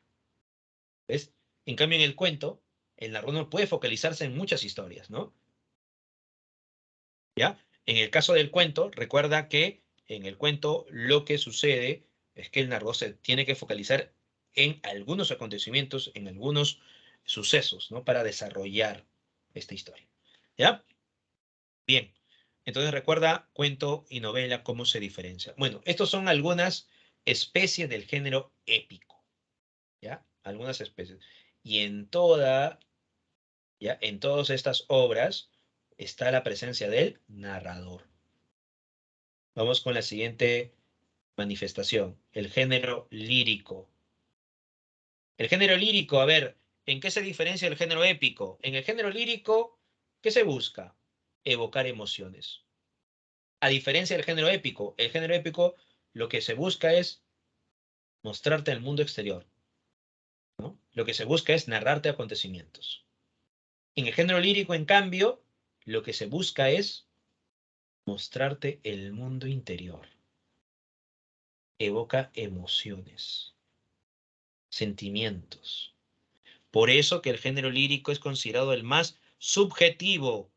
¿Ves? En cambio, en el cuento, el narrador no puede focalizarse en muchas historias, ¿no? ¿Ya? En el caso del cuento, recuerda que en el cuento lo que sucede es que el narrador se tiene que focalizar en algunos acontecimientos, en algunos sucesos, ¿no? Para desarrollar esta historia. ¿Ya? Bien. Entonces recuerda cuento y novela, cómo se diferencia. Bueno, estos son algunas especies del género épico, ¿ya? Algunas especies. Y en todas estas obras está la presencia del narrador. Vamos con la siguiente manifestación, el género lírico. El género lírico, a ver, ¿en qué se diferencia del género épico? En el género lírico, ¿qué se busca? Evocar emociones. A diferencia del género épico, el género épico lo que se busca es mostrarte el mundo exterior, ¿no? Lo que se busca es narrarte acontecimientos. En el género lírico, en cambio, lo que se busca es mostrarte el mundo interior. Evoca emociones, sentimientos. Por eso que el género lírico es considerado el más subjetivo,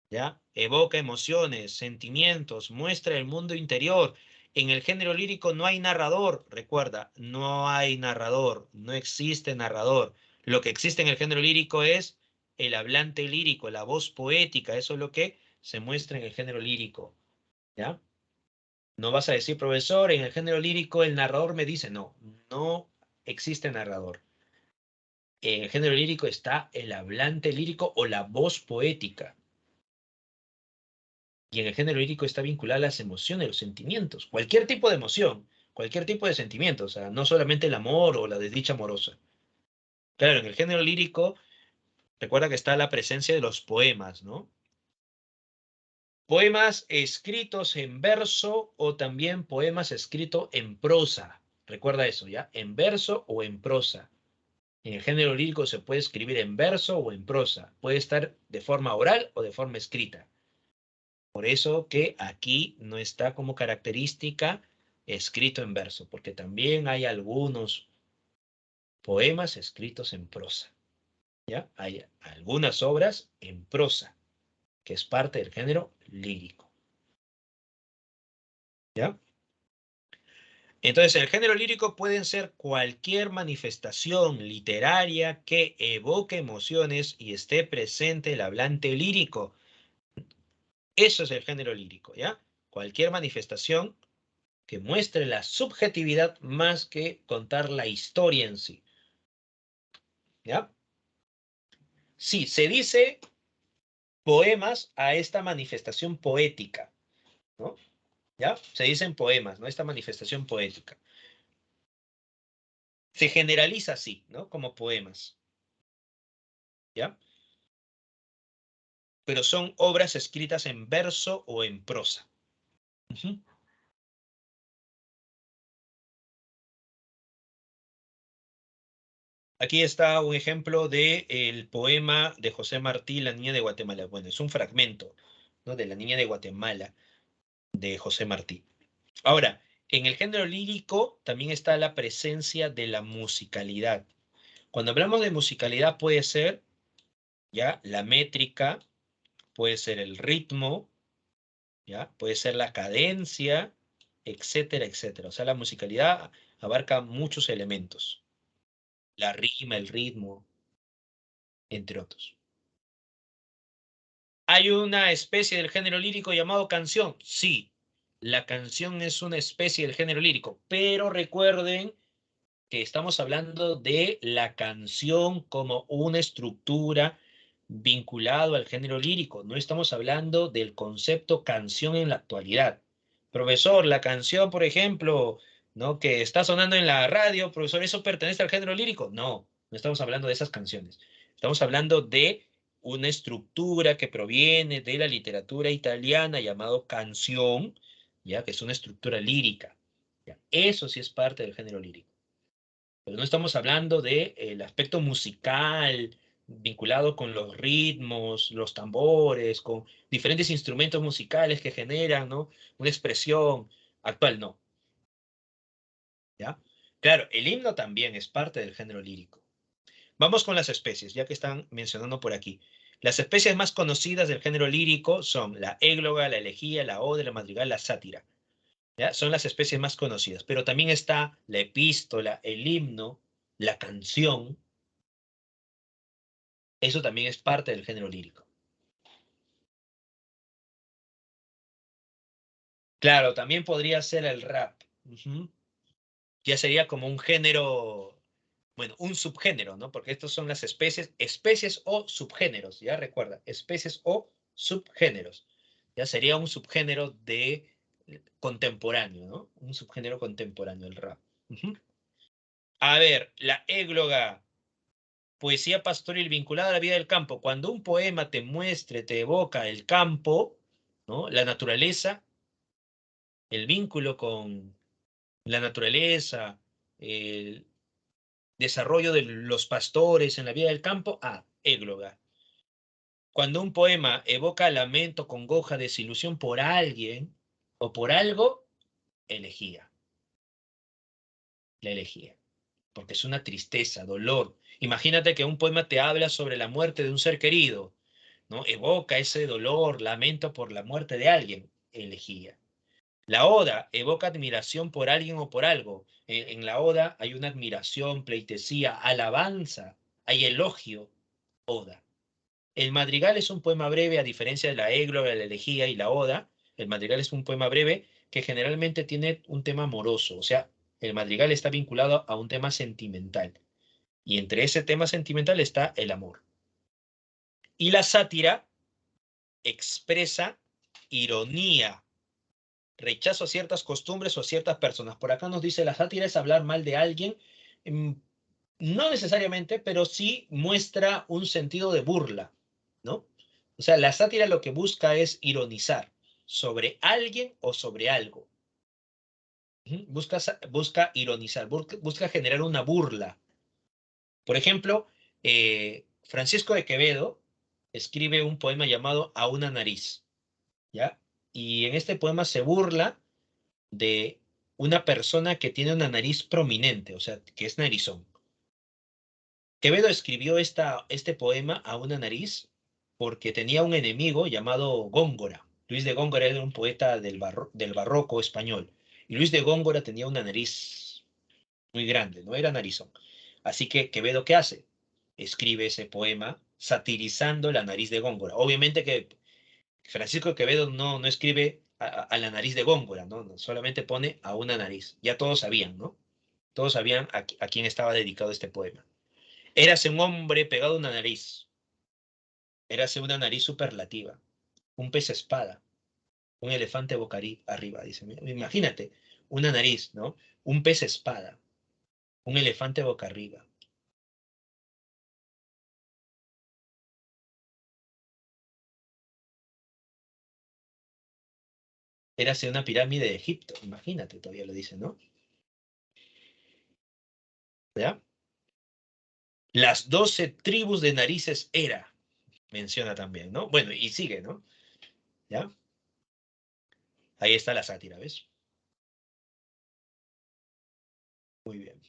¿ya? Evoca emociones, sentimientos, muestra el mundo interior. En el género lírico no hay narrador, recuerda, no hay narrador, no existe narrador. Lo que existe en el género lírico es el hablante lírico, la voz poética, eso es lo que se muestra en el género lírico, ¿ya? No vas a decir, profesor, en el género lírico el narrador me dice, no, no existe narrador. En el género lírico está el hablante lírico o la voz poética. Y en el género lírico está vinculada a las emociones, los sentimientos, cualquier tipo de emoción, cualquier tipo de sentimiento, o sea, no solamente el amor o la desdicha amorosa. Claro, en el género lírico, recuerda que está la presencia de los poemas, ¿no? Poemas escritos en verso o también poemas escritos en prosa. Recuerda eso, ¿ya? En verso o en prosa. En el género lírico se puede escribir en verso o en prosa. Puede estar de forma oral o de forma escrita. Por eso que aquí no está como característica escrito en verso, porque también hay algunos poemas escritos en prosa, ¿ya? Hay algunas obras en prosa, que es parte del género lírico, ¿ya? Entonces, el género lírico pueden ser cualquier manifestación literaria que evoque emociones y esté presente el hablante lírico. Eso es el género lírico, ¿ya? Cualquier manifestación que muestre la subjetividad más que contar la historia en sí, ¿ya? Sí, se dice poemas a esta manifestación poética, ¿no? ¿Ya? Se dicen poemas, ¿no? Esta manifestación poética. Se generaliza así, ¿no? Como poemas, ¿ya? Pero son obras escritas en verso o en prosa. Ujú. Aquí está un ejemplo de el poema de José Martí, La Niña de Guatemala. Bueno, es un fragmento, ¿no? De La Niña de Guatemala, de José Martí. Ahora, en el género lírico también está la presencia de la musicalidad. Cuando hablamos de musicalidad puede ser ya la métrica, puede ser el ritmo, ya, puede ser la cadencia, etcétera, etcétera. O sea, la musicalidad abarca muchos elementos. La rima, el ritmo, entre otros. ¿Hay una especie del género lírico llamado canción? Sí, la canción es una especie del género lírico, pero recuerden que estamos hablando de la canción como una estructura vinculado al género lírico. No estamos hablando del concepto canción en la actualidad. Profesor, la canción, por ejemplo, ¿no? Que está sonando en la radio, profesor, ¿eso pertenece al género lírico? No, no estamos hablando de esas canciones. Estamos hablando de una estructura que proviene de la literatura italiana llamado canción, ya que es una estructura lírica. ¿Ya? Eso sí es parte del género lírico. Pero no estamos hablando de el aspecto musical vinculado con los ritmos, los tambores, con diferentes instrumentos musicales que generan, ¿no? Una expresión actual, no, ¿ya? Claro, el himno también es parte del género lírico. Vamos con las especies, ya que están mencionando por aquí. Las especies más conocidas del género lírico son la égloga, la elegía, la oda, la madrigal, la sátira. ¿Ya? Son las especies más conocidas, pero también está la epístola, el himno, la canción. Eso también es parte del género lírico. Claro, también podría ser el rap. Ujú. Ya sería como un género, bueno, un subgénero, ¿no? Porque estos son las especies, especies o subgéneros, ya recuerda, especies o subgéneros. Ya sería un subgénero de contemporáneo, ¿no? Un subgénero contemporáneo, el rap. Ujú. A ver, la égloga, poesía pastoril vinculada a la vida del campo. Cuando un poema te muestre, te evoca el campo, ¿no? La naturaleza, el vínculo con la naturaleza, el desarrollo de los pastores en la vida del campo, égloga. Cuando un poema evoca lamento, congoja, desilusión por alguien o por algo, elegía, la elegía, porque es una tristeza, dolor. Imagínate que un poema te habla sobre la muerte de un ser querido, ¿no? Evoca ese dolor, lamento por la muerte de alguien, elegía. La oda evoca admiración por alguien o por algo. En la oda hay una admiración, pleitesía, alabanza, hay elogio, oda. El madrigal es un poema breve, a diferencia de la égloga, la elegía y la oda. El madrigal es un poema breve que generalmente tiene un tema amoroso, o sea, el madrigal está vinculado a un tema sentimental. Y entre ese tema sentimental está el amor. Y la sátira expresa ironía, rechazo a ciertas costumbres o a ciertas personas. Por acá nos dice la sátira es hablar mal de alguien, mm, no necesariamente, pero sí muestra un sentido de burla, ¿no? O sea, la sátira lo que busca es ironizar sobre alguien o sobre algo. Ujú. Busca ironizar, busca generar una burla. Por ejemplo, Francisco de Quevedo escribe un poema llamado A una nariz, ¿ya? Y en este poema se burla de una persona que tiene una nariz prominente, o sea, que es narizón. Quevedo escribió este poema A una nariz porque tenía un enemigo llamado Góngora. Luis de Góngora era un poeta del barroco español. Y Luis de Góngora tenía una nariz muy grande, no era narizón. Así que Quevedo, ¿qué hace? Escribe ese poema satirizando la nariz de Góngora. Obviamente que Francisco Quevedo no escribe a la nariz de Góngora, ¿no? Solamente pone a una nariz. Ya todos sabían, ¿no? Todos sabían a quién estaba dedicado este poema. Érase un hombre pegado a una nariz. Érase una nariz superlativa. Un pez espada. Un elefante boca arriba, dice. Imagínate, una nariz, ¿no? Un pez espada. Un elefante boca arriba. Érase una pirámide de Egipto. Imagínate, todavía lo dice, ¿no? ¿Ya? Las 12 tribus de narices era, menciona también, ¿no? Bueno, y sigue, ¿no? ¿Ya? Ahí está la sátira, ¿ves? Muy bien.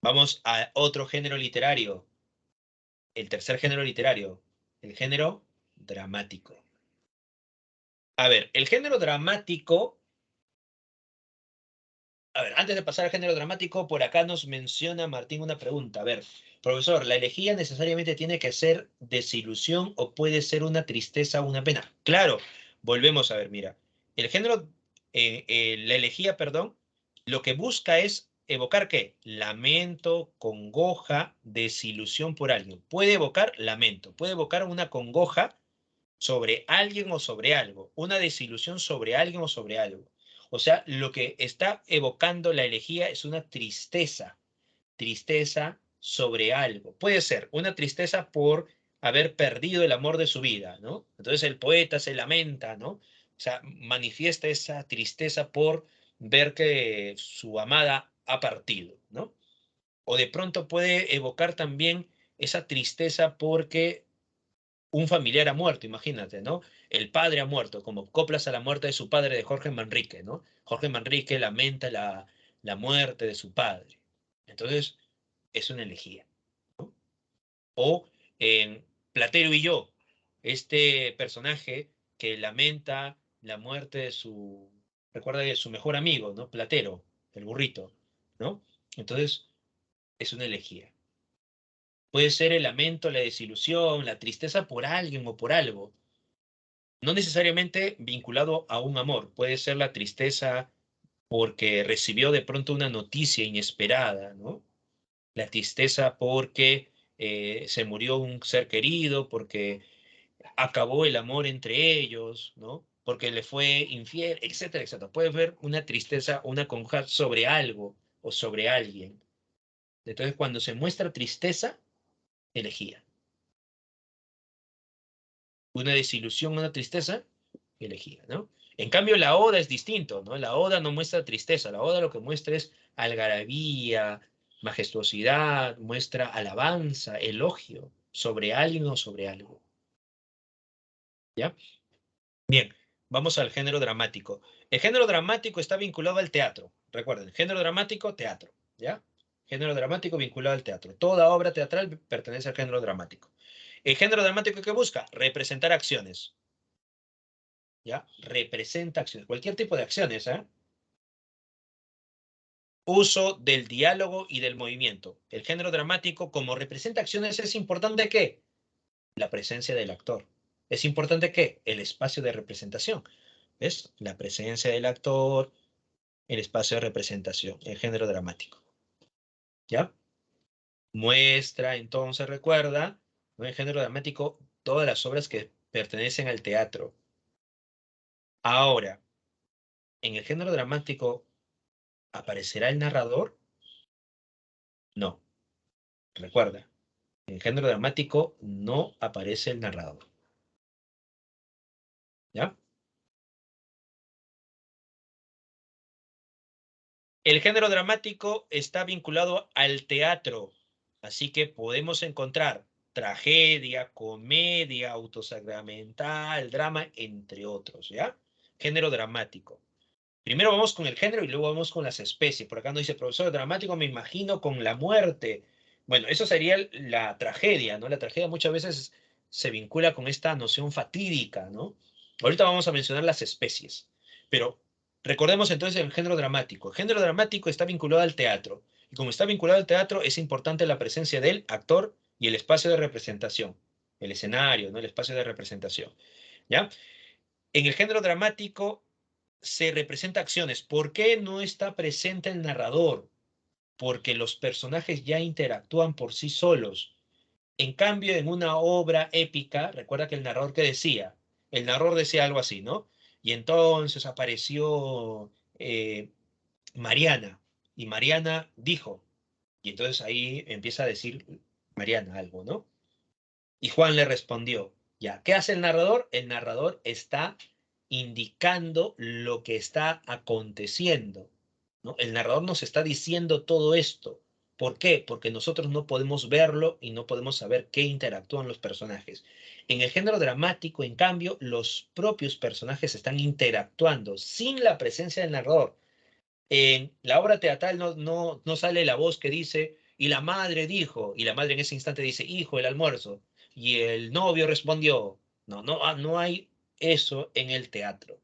Vamos a otro género literario, el tercer género literario, el género dramático. A ver, el género dramático, a ver, antes de pasar al género dramático, por acá nos menciona Martín una pregunta. A ver, profesor, ¿la elegía necesariamente tiene que ser desilusión o puede ser una tristeza o una pena? Claro, volvemos a ver, mira, el género, la elegía, perdón, lo que busca es evocar ¿qué? Lamento, congoja, desilusión por alguien. Puede evocar lamento, puede evocar una congoja sobre alguien o sobre algo, una desilusión sobre alguien o sobre algo. O sea, lo que está evocando la elegía es una tristeza, tristeza sobre algo. Puede ser una tristeza por haber perdido el amor de su vida, ¿no? Entonces el poeta se lamenta, ¿no? O sea, manifiesta esa tristeza por ver que su amada ha partido, ¿no? O de pronto puede evocar también esa tristeza porque un familiar ha muerto, imagínate, ¿no? El padre ha muerto, como coplas a la muerte de su padre de Jorge Manrique, ¿no? Jorge Manrique lamenta la muerte de su padre. Entonces, es una elegía, ¿no? O en Platero y yo, este personaje que lamenta la muerte de su, recuerda de su mejor amigo, ¿no? Platero, el burrito, ¿no? Entonces, es una elegía. Puede ser el lamento, la desilusión, la tristeza por alguien o por algo, no necesariamente vinculado a un amor, puede ser la tristeza porque recibió de pronto una noticia inesperada, ¿no? La tristeza porque se murió un ser querido, porque acabó el amor entre ellos, ¿no? Porque le fue infiel, etcétera, etcétera. Puede haber una tristeza, una conja sobre algo o sobre alguien. Entonces, cuando se muestra tristeza, elegía. Una desilusión, una tristeza, elegía, ¿no? En cambio, la oda es distinto, ¿no? La oda no muestra tristeza, la oda lo que muestra es algarabía, majestuosidad, muestra alabanza, elogio sobre alguien o sobre algo, ¿ya? Bien, vamos al género dramático. El género dramático está vinculado al teatro, recuerden, género dramático, teatro, ¿ya? Género dramático vinculado al teatro. Toda obra teatral pertenece al género dramático. El género dramático que busca representar acciones, ¿ya? Representa acciones, cualquier tipo de acciones, ¿eh? Uso del diálogo y del movimiento. El género dramático, como representa acciones, es importante que la presencia del actor. Es importante que el espacio de representación. ¿Ves? La presencia del actor. el espacio de representación, el género dramático. ¿Ya? Muestra, entonces, recuerda, ¿no? El género dramático, todas las obras que pertenecen al teatro. Ahora, ¿en el género dramático aparecerá el narrador? No, recuerda, en el género dramático no aparece el narrador. ¿Ya? El género dramático está vinculado al teatro, así que podemos encontrar tragedia, comedia, autosacramental, drama, entre otros, ¿ya? Género dramático. Primero vamos con el género y luego vamos con las especies. Por acá no dice profesor dramático, me imagino con la muerte. Bueno, eso sería la tragedia, ¿no? La tragedia muchas veces se vincula con esta noción fatídica, ¿no? Ahorita vamos a mencionar las especies, pero recordemos entonces el género dramático. El género dramático está vinculado al teatro, y como está vinculado al teatro, es importante la presencia del actor y el espacio de representación, el escenario, ¿no? El espacio de representación, ¿ya? En el género dramático se representa acciones. ¿Por qué no está presente el narrador? Porque los personajes ya interactúan por sí solos. En cambio, en una obra épica, recuerda que el narrador que decía, el narrador decía algo así, ¿no? Y entonces apareció Mariana, y Mariana dijo, y entonces ahí empieza a decir Mariana algo, ¿no? Y Juan le respondió, ya, ¿qué hace el narrador? El narrador está indicando lo que está aconteciendo, ¿no? El narrador nos está diciendo todo esto. ¿Por qué? Porque nosotros no podemos verlo y no podemos saber qué interactúan los personajes. En el género dramático, en cambio, los propios personajes están interactuando sin la presencia del narrador. En la obra teatral no sale la voz que dice, y la madre dijo, y la madre en ese instante dice, hijo, el almuerzo, y el novio respondió. No hay eso en el teatro,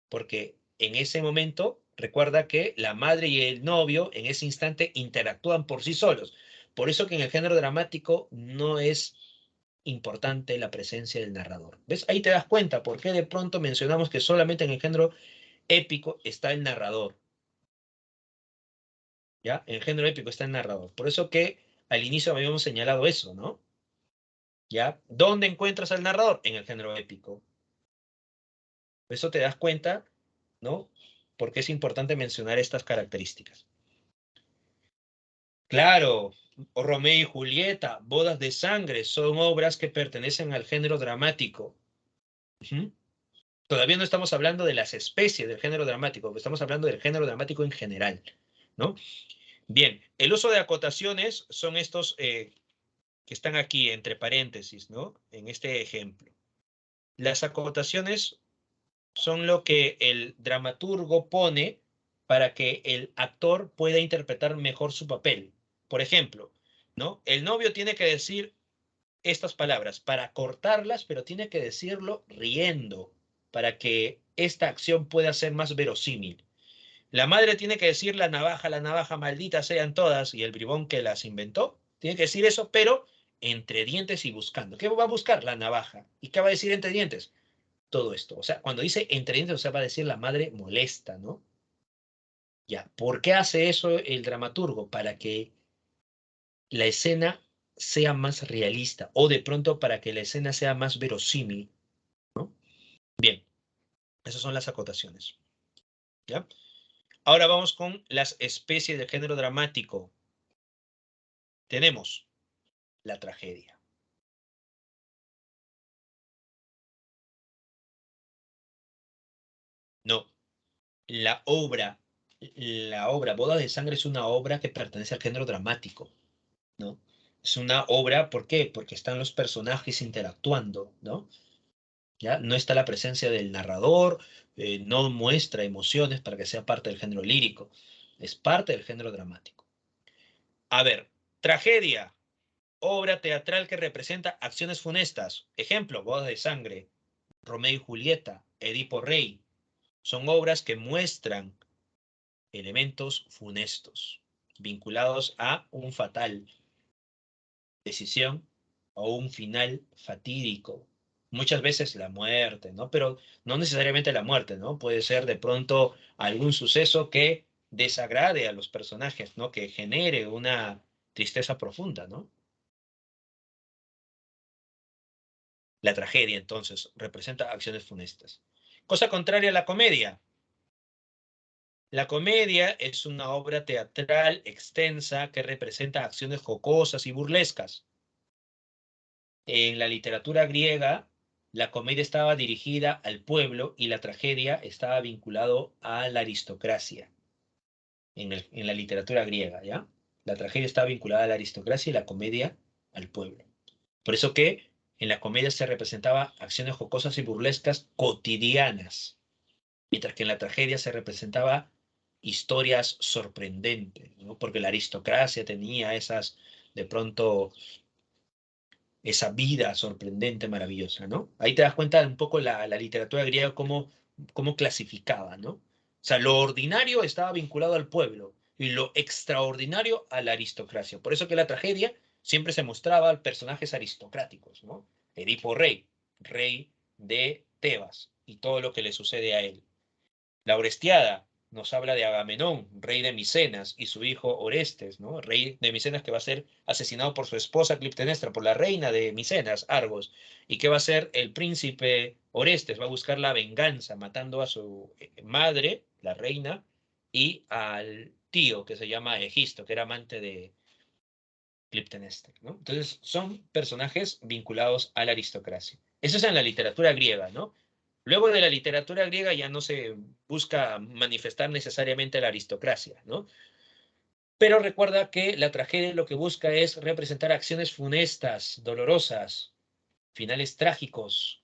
porque en ese momento, recuerda que la madre y el novio en ese instante interactúan por sí solos. Por eso que en el género dramático no es importante la presencia del narrador. ¿Ves? Ahí te das cuenta por qué de pronto mencionamos que solamente en el género épico está el narrador. ¿Ya? En el género épico está el narrador. Por eso que al inicio habíamos señalado eso, ¿no? ¿Ya? ¿Dónde encuentras al narrador? En el género épico. Por eso te das cuenta, ¿no? Porque es importante mencionar estas características. Claro, Romeo y Julieta, Bodas de Sangre, son obras que pertenecen al género dramático. Ujú. Todavía no estamos hablando de las especies del género dramático, estamos hablando del género dramático en general, ¿no? Bien, el uso de acotaciones son estos que están aquí entre paréntesis, ¿no? En este ejemplo. Las acotaciones son lo que el dramaturgo pone para que el actor pueda interpretar mejor su papel. Por ejemplo, ¿no? El novio tiene que decir estas palabras para cortarlas, pero tiene que decirlo riendo para que esta acción pueda ser más verosímil. La madre tiene que decir la navaja, maldita sean todas, y el bribón que las inventó, tiene que decir eso, pero entre dientes y buscando. ¿Qué va a buscar? La navaja. ¿Y qué va a decir entre dientes? Todo esto. O sea, cuando dice entre dientes, o sea, va a decir la madre molesta, ¿no? Ya. ¿Por qué hace eso el dramaturgo? Para que la escena sea más realista o de pronto para que la escena sea más verosímil, ¿no? Bien, esas son las acotaciones. ¿Ya? Ahora vamos con las especies de género dramático. Tenemos la tragedia. No, la obra, la obra Boda de Sangre es una obra que pertenece al género dramático, ¿no? Es una obra, ¿por qué? Porque están los personajes interactuando, ¿no? ¿Ya? No está la presencia del narrador, no muestra emociones para que sea parte del género lírico, es parte del género dramático. A ver, tragedia, obra teatral que representa acciones funestas. Ejemplo, Bodas de Sangre, Romeo y Julieta, Edipo Rey. Son obras que muestran elementos funestos vinculados a un fatal decisión o un final fatídico. Muchas veces la muerte, ¿no? Pero no necesariamente la muerte, ¿no? Puede ser de pronto algún suceso que desagrade a los personajes, ¿no? Que genere una tristeza profunda, ¿no? La tragedia, entonces, representa acciones funestas. Cosa contraria a la comedia. La comedia es una obra teatral extensa que representa acciones jocosas y burlescas. En la literatura griega, la comedia estaba dirigida al pueblo y la tragedia estaba vinculado a la aristocracia. En la literatura griega, ¿ya? La tragedia estaba vinculada a la aristocracia y la comedia al pueblo. Por eso que en la comedia se representaba acciones jocosas y burlescas cotidianas, mientras que en la tragedia se representaba historias sorprendentes, ¿no? Porque la aristocracia tenía esas, de pronto, esa vida sorprendente, maravillosa, ¿no? Ahí te das cuenta de un poco la literatura griega cómo clasificaba, ¿no? O sea, lo ordinario estaba vinculado al pueblo y lo extraordinario a la aristocracia. Por eso que la tragedia siempre se mostraba a personajes aristocráticos, ¿no? Edipo Rey, rey de Tebas, y todo lo que le sucede a él. La Orestiada nos habla de Agamenón, rey de Micenas, y su hijo Orestes, ¿no? Rey de Micenas que va a ser asesinado por su esposa Clitemnestra, por la reina de Micenas, Argos. ¿Y qué va a hacer el príncipe Orestes? Va a buscar la venganza, matando a su madre, la reina, y al tío que se llama Egisto, que era amante de Clitemnestra, ¿no? Entonces, son personajes vinculados a la aristocracia. Eso es en la literatura griega, ¿no? Luego de la literatura griega ya no se busca manifestar necesariamente la aristocracia, ¿no? Pero recuerda que la tragedia lo que busca es representar acciones funestas, dolorosas, finales trágicos,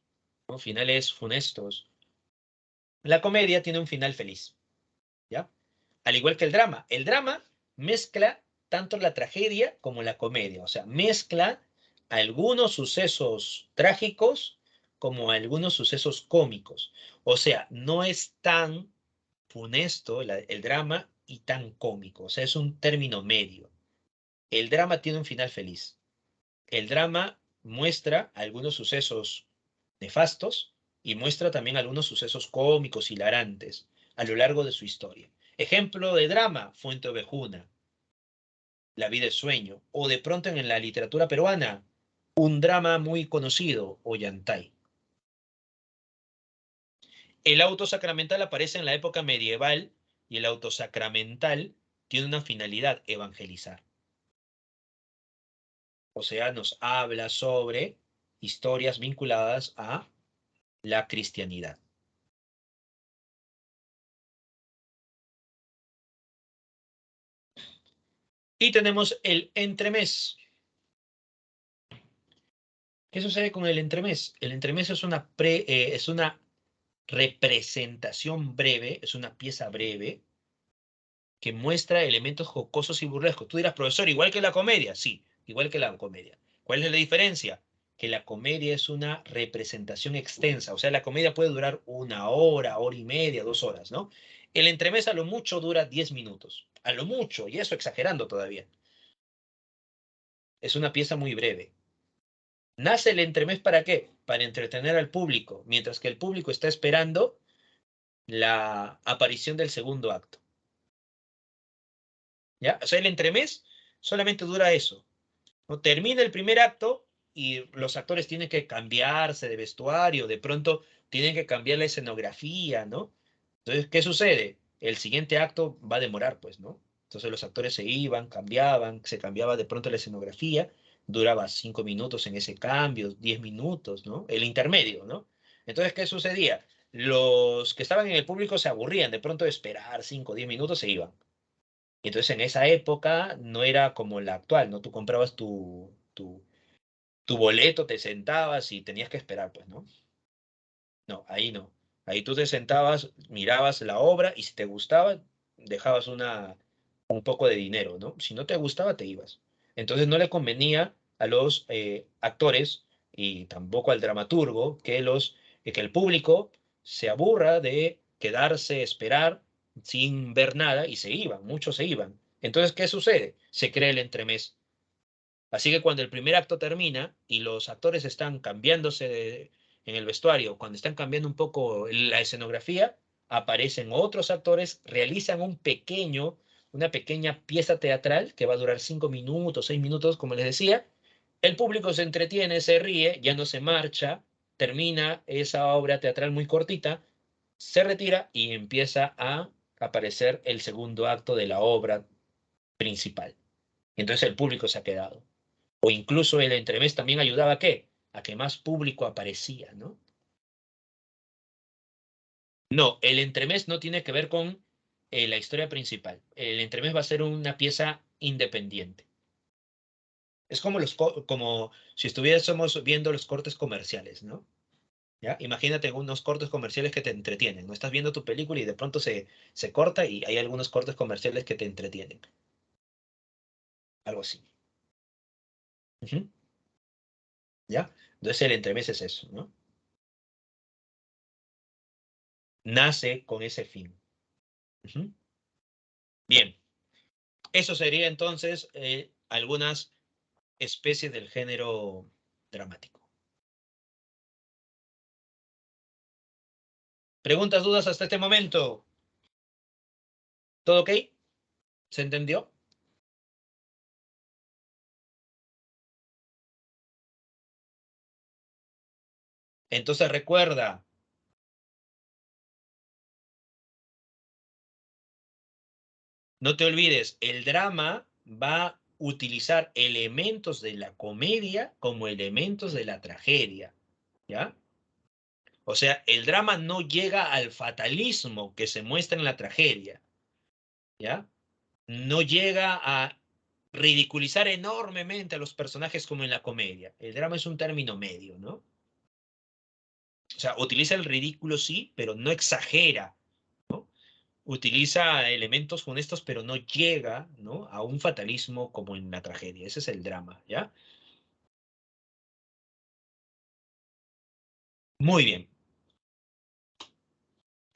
¿no? Finales funestos. La comedia tiene un final feliz, ¿ya? Al igual que el drama mezcla tanto la tragedia como la comedia, o sea, mezcla algunos sucesos trágicos como algunos sucesos cómicos. O sea, no es tan funesto el drama y tan cómico, o sea, es un término medio. El drama tiene un final feliz. El drama muestra algunos sucesos nefastos y muestra también algunos sucesos cómicos, hilarantes, a lo largo de su historia. Ejemplo de drama, Fuente Ovejuna, La vida es sueño, o de pronto en la literatura peruana, un drama muy conocido, Ollantay. El auto sacramental aparece en la época medieval y el auto sacramental tiene una finalidad, evangelizar. O sea, nos habla sobre historias vinculadas a la cristianidad. Y tenemos el entremés. ¿Qué sucede con el entremés? El entremés es una representación breve, es una pieza breve que muestra elementos jocosos y burlescos. Tú dirás, profesor, igual que la comedia. Sí, igual que la comedia. ¿Cuál es la diferencia? Que la comedia es una representación extensa, o sea, la comedia puede durar una hora, hora y media, 2 horas, ¿no? El entremés a lo mucho dura 10 minutos, a lo mucho, y eso exagerando todavía. Es una pieza muy breve. Nace el entremés ¿para qué? Para entretener al público, mientras que el público está esperando la aparición del segundo acto. ¿Ya? O sea, el entremés solamente dura eso, ¿no? Termina el primer acto y los actores tienen que cambiarse de vestuario, de pronto tienen que cambiar la escenografía, ¿no? Entonces, ¿qué sucede? El siguiente acto va a demorar, pues, ¿no? Entonces los actores se iban, cambiaban, se cambiaba de pronto la escenografía, duraba 5 minutos en ese cambio, 10 minutos, ¿no? El intermedio, ¿no? Entonces, ¿qué sucedía? Los que estaban en el público se aburrían de pronto de esperar 5 o 10 minutos, se iban. Y entonces en esa época no era como la actual, ¿no? Tú comprabas tu boleto, te sentabas y tenías que esperar, pues, ¿no? No, ahí no. Ahí tú te sentabas, mirabas la obra y si te gustaba, dejabas un poco de dinero, ¿no? Si no te gustaba, te ibas. Entonces no le convenía a los actores y tampoco al dramaturgo que el público se aburra de quedarse, esperar sin ver nada y se iban, muchos se iban. Entonces, ¿qué sucede? Se crea el entremés. Así que cuando el primer acto termina y los actores están cambiándose en el vestuario, cuando están cambiando un poco la escenografía, aparecen otros actores, realizan una pequeña pieza teatral que va a durar 5 minutos, 6 minutos, como les decía. El público se entretiene, se ríe, ya no se marcha, termina esa obra teatral muy cortita, se retira y empieza a aparecer el segundo acto de la obra principal. Entonces el público se ha quedado. O incluso el entremés también ayudaba ¿a qué? A que más público aparecía, ¿no? No, el entremés no tiene que ver con la historia principal. El entremés va a ser una pieza independiente. Es como, como si estuviésemos viendo los cortes comerciales, ¿no? ¿Ya? Imagínate unos cortes comerciales que te entretienen. No estás viendo tu película y de pronto se corta y hay algunos cortes comerciales que te entretienen. Algo así. Ujú. ¿Ya? Entonces el entremés es eso, ¿no? Nace con ese fin. Ujú. Bien, eso sería entonces algunas especies del género dramático. ¿Preguntas, dudas hasta este momento? ¿Todo ok? ¿Se entendió? Entonces recuerda, no te olvides, el drama va a utilizar elementos de la comedia como elementos de la tragedia, ¿ya? O sea, el drama no llega al fatalismo que se muestra en la tragedia, ¿ya? No llega a ridiculizar enormemente a los personajes como en la comedia. El drama es un término medio, ¿no? O sea, utiliza el ridículo, sí, pero no exagera, ¿no? Utiliza elementos funestos, pero no llega, ¿no?, a un fatalismo como en la tragedia. Ese es el drama, ¿ya? Muy bien.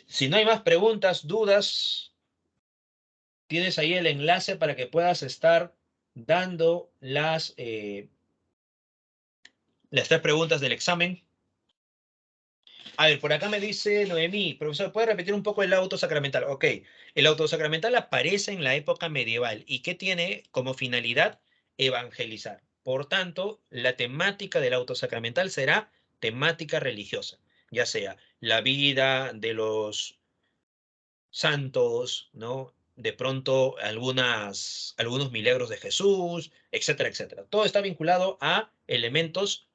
Si no hay más preguntas, dudas, tienes ahí el enlace para que puedas estar dando las 3 preguntas del examen. A ver, por acá me dice Noemí, profesor, ¿puede repetir un poco el auto sacramental? Ok, el auto sacramental aparece en la época medieval y que tiene como finalidad evangelizar. Por tanto, la temática del auto sacramental será temática religiosa, ya sea la vida de los santos, ¿no? De pronto algunos milagros de Jesús, etcétera, etcétera. Todo está vinculado a elementos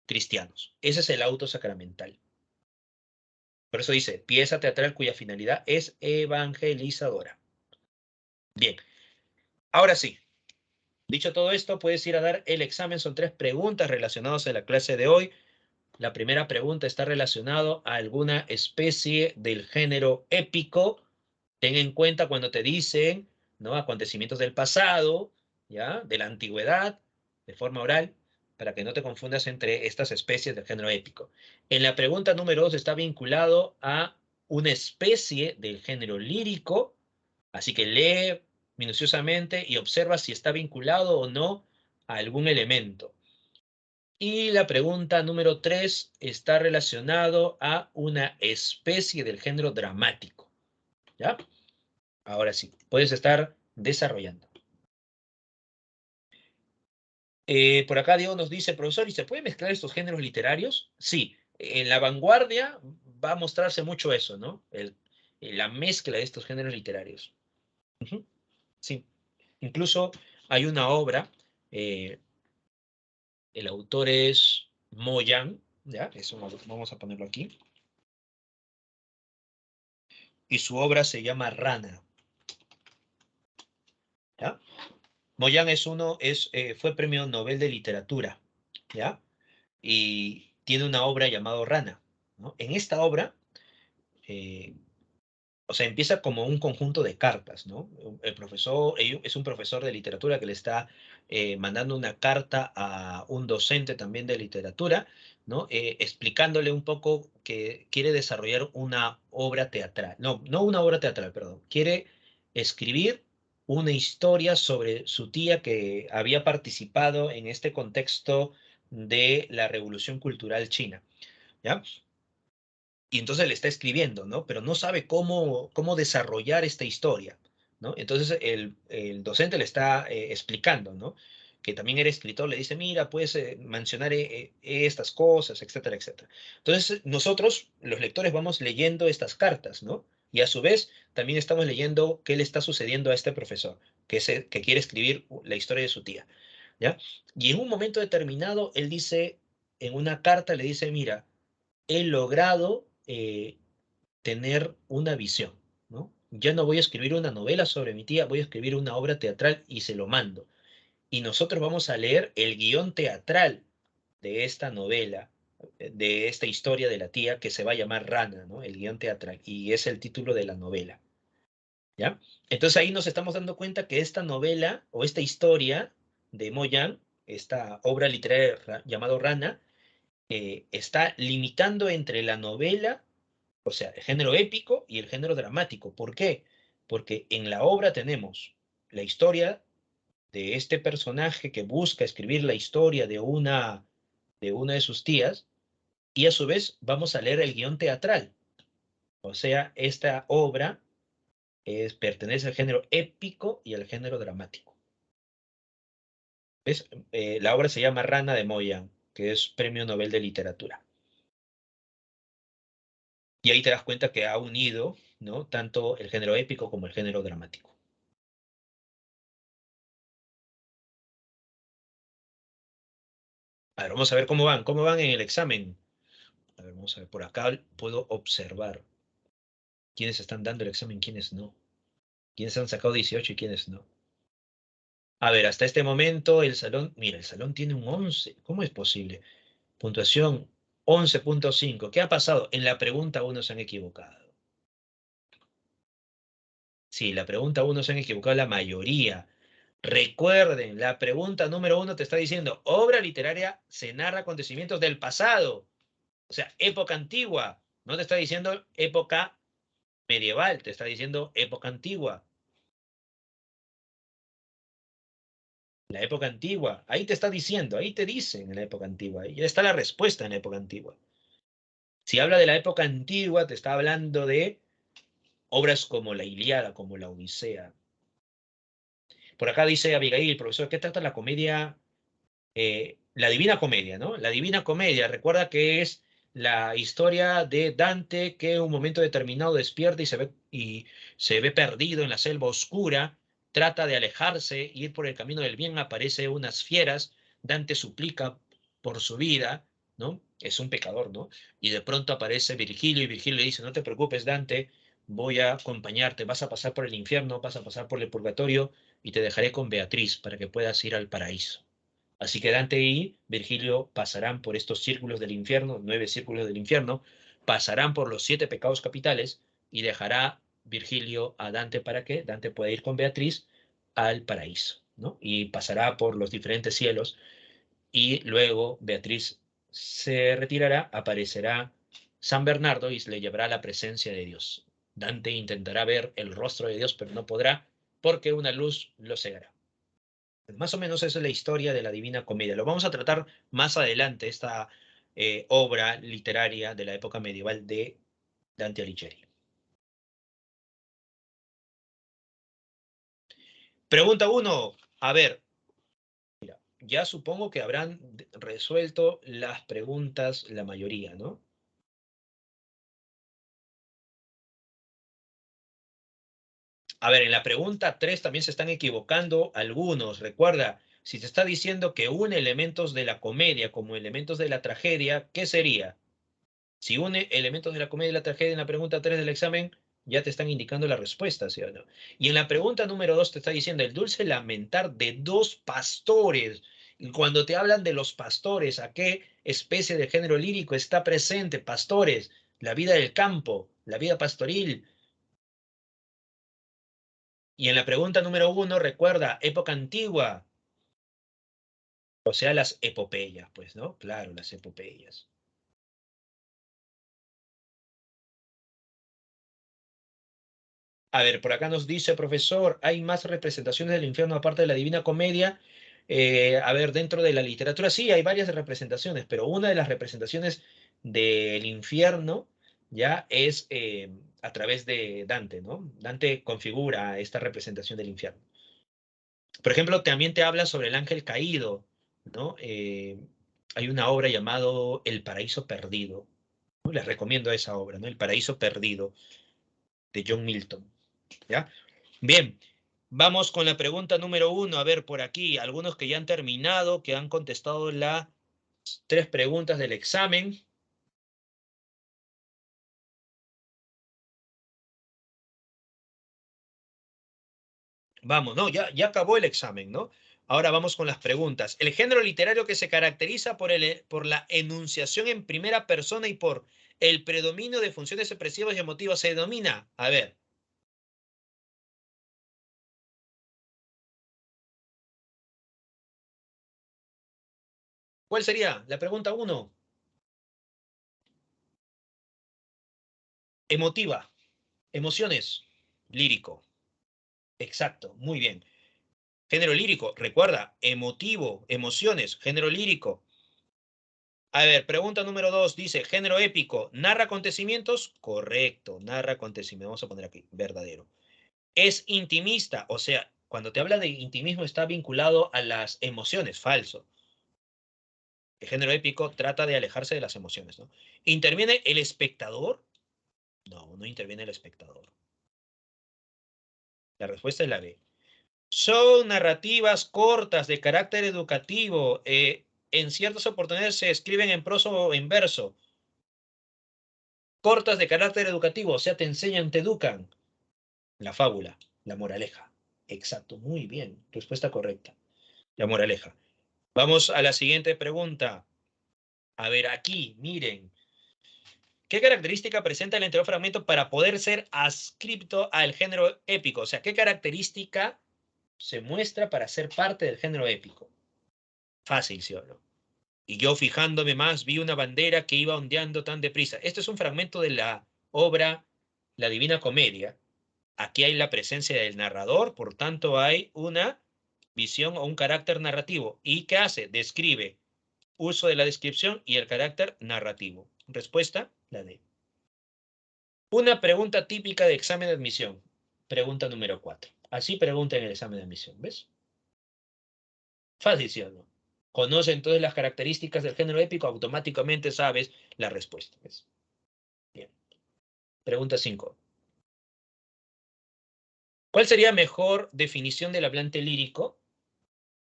cristianos. Ese es el auto sacramental. Por eso dice, pieza teatral cuya finalidad es evangelizadora. Bien, ahora sí, dicho todo esto, puedes ir a dar el examen. Son 3 preguntas relacionadas a la clase de hoy. La primera pregunta está relacionada a alguna especie del género épico. Ten en cuenta cuando te dicen, ¿no?, acontecimientos del pasado, ¿ya?, de la antigüedad, de forma oral, para que no te confundas entre estas especies del género épico. En la pregunta número 2 está vinculado a una especie del género lírico, así que lee minuciosamente y observa si está vinculado o no a algún elemento. Y la pregunta número 3 está relacionado a una especie del género dramático, ¿ya? Ahora sí, puedes estar desarrollando. Por acá Diego nos dice, profesor, ¿y se puede mezclar estos géneros literarios? Sí, en la vanguardia va a mostrarse mucho eso, ¿no? La mezcla de estos géneros literarios. Ujú, sí, incluso hay una obra, eh, el autor es Mo Yan, ¿ya? Eso vamos a ponerlo aquí. Y su obra se llama Rana, ¿ya? Mo Yan fue premio Nobel de Literatura, ¿ya? Y tiene una obra llamada Rana, ¿no? En esta obra, eh, o sea, empieza como un conjunto de cartas, ¿no? El profesor es un profesor de literatura que le está mandando una carta a un docente también de literatura, ¿no? Explicándole un poco que quiere desarrollar una obra teatral. No, no una obra teatral, perdón. Quiere escribir una historia sobre su tía que había participado en este contexto de la Revolución Cultural China. ¿ya? Y entonces le está escribiendo, ¿no? Pero no sabe cómo desarrollar esta historia, ¿no? Entonces el docente le está explicando, ¿no? Que también era escritor, le dice, mira, puedes mencionar estas cosas, etcétera, etcétera. Entonces nosotros, los lectores, vamos leyendo estas cartas, ¿no? Y a su vez también estamos leyendo qué le está sucediendo a este profesor, que quiere escribir la historia de su tía, ¿ya? Y en un momento determinado, él dice, en una carta le dice, mira, he logrado tener una visión, ¿no? Ya no voy a escribir una novela sobre mi tía, voy a escribir una obra teatral y se lo mando. Y nosotros vamos a leer el guión teatral de esta novela, de esta historia de la tía que se va a llamar Rana, ¿no? El guión teatral, y es el título de la novela, ¿ya? Entonces ahí nos estamos dando cuenta que esta novela o esta historia de Moyan, esta obra literaria llamado Rana, está limitando entre la novela, o sea, el género épico y el género dramático. ¿Por qué? Porque en la obra tenemos la historia de este personaje que busca escribir la historia de una de sus tías, y a su vez vamos a leer el guión teatral. O sea, esta obra pertenece al género épico y al género dramático. ¿Ves? La obra se llama Rana de Moyan, que es Premio Nobel de Literatura. Y ahí te das cuenta que ha unido, ¿no? Tanto el género épico como el género dramático. A ver, vamos a ver cómo van en el examen. A ver, vamos a ver, por acá puedo observar quiénes están dando el examen, quiénes no. Quiénes han sacado 18 y quiénes no. A ver, hasta este momento el salón, mira, el salón tiene un 11. ¿Cómo es posible? Puntuación 11.5. ¿Qué ha pasado? En la pregunta uno se han equivocado. Sí, la pregunta uno se han equivocado la mayoría. Recuerden, la pregunta número uno te está diciendo, obra literaria se narra acontecimientos del pasado, o sea, época antigua. No te está diciendo época medieval, te está diciendo época antigua. La época antigua, ahí te está diciendo, ahí te dicen en la época antigua, ahí ya está la respuesta en la época antigua. Si habla de la época antigua, te está hablando de obras como la Ilíada, como la Odisea. Por acá dice Abigail, profesor, ¿qué trata la comedia? La Divina Comedia, ¿no? La Divina Comedia, recuerda que es la historia de Dante que en un momento determinado despierta y se ve perdido en la selva oscura, trata de alejarse, ir por el camino del bien, aparece unas fieras, Dante suplica por su vida, ¿no? Es un pecador, ¿no? Y de pronto aparece Virgilio y Virgilio le dice, no te preocupes, Dante, voy a acompañarte, vas a pasar por el infierno, vas a pasar por el purgatorio y te dejaré con Beatriz para que puedas ir al paraíso. Así que Dante y Virgilio pasarán por estos círculos del infierno, 9 círculos del infierno, pasarán por los 7 pecados capitales y dejará Virgilio a Dante para que Dante pueda ir con Beatriz al paraíso, ¿no? Y pasará por los diferentes cielos y luego Beatriz se retirará, aparecerá San Bernardo y le llevará a la presencia de Dios. Dante intentará ver el rostro de Dios, pero no podrá porque una luz lo cegará. Más o menos esa es la historia de la Divina Comedia. Lo vamos a tratar más adelante, esta obra literaria de la época medieval de Dante Alighieri. Pregunta uno. A ver, ya supongo que habrán resuelto las preguntas la mayoría, ¿no? A ver, en la pregunta 3 también se están equivocando algunos. Recuerda, si te está diciendo que une elementos de la comedia como elementos de la tragedia, ¿qué sería? Si une elementos de la comedia y la tragedia en la pregunta 3 del examen, ya te están indicando la respuesta, ¿sí o no? Y en la pregunta número 2 te está diciendo el dulce lamentar de dos pastores. Y cuando te hablan de los pastores, ¿a qué especie de género lírico está presente? Pastores, la vida del campo, la vida pastoril. Y en la pregunta número 1, recuerda, época antigua, o sea, las epopeyas, pues, ¿no? Claro, las epopeyas. A ver, por acá nos dice, profesor, ¿hay más representaciones del infierno aparte de la Divina Comedia? A ver, dentro de la literatura, sí, hay varias representaciones, pero una de las representaciones del infierno, ya es a través de Dante, ¿no? Dante configura esta representación del infierno. Por ejemplo, también te habla sobre el ángel caído, ¿no? Hay una obra llamado El paraíso perdido, ¿no? Les recomiendo esa obra, ¿no? El paraíso perdido, de John Milton, ¿ya? Bien, vamos con la pregunta número 1. A ver, por aquí, algunos que ya han terminado, que han contestado las 3 preguntas del examen. Vamos, no, ya acabó el examen, ¿no? Ahora vamos con las preguntas. El género literario que se caracteriza por la enunciación en primera persona y por el predominio de funciones expresivas y emotivas se denomina. A ver, ¿cuál sería? La pregunta 1. Emotiva, emociones, lírico. Exacto, muy bien. Género lírico, recuerda, emotivo, emociones, género lírico. A ver, pregunta número 2 dice, género épico, ¿narra acontecimientos? Correcto, narra acontecimientos. Vamos a poner aquí, verdadero. Es intimista, o sea, cuando te habla de intimismo está vinculado a las emociones, falso. El género épico trata de alejarse de las emociones, ¿no? ¿Interviene el espectador? No, no interviene el espectador. La respuesta es la B. Son narrativas cortas de carácter educativo. En ciertas oportunidades se escriben en prosa o en verso. Cortas de carácter educativo, o sea, te enseñan, te educan. La fábula, la moraleja. Exacto, muy bien. Respuesta correcta. La moraleja. Vamos a la siguiente pregunta. A ver, aquí, miren. ¿Qué característica presenta el anterior fragmento para poder ser adscripto al género épico? O sea, ¿qué característica se muestra para ser parte del género épico? Fácil, ¿sí o no? Y yo fijándome más, vi una bandera que iba ondeando tan deprisa. Este es un fragmento de la obra La Divina Comedia. Aquí hay la presencia del narrador, por tanto hay una visión o un carácter narrativo. ¿Y qué hace? Describe. Uso de la descripción y el carácter narrativo. Respuesta, la D. Una pregunta típica de examen de admisión. Pregunta número 4. Así pregunta en el examen de admisión, ¿ves? Fácil, ¿sí o no? Conoce entonces las características del género épico, automáticamente sabes la respuesta, ¿ves? Bien. Pregunta 5. ¿Cuál sería mejor definición del hablante lírico?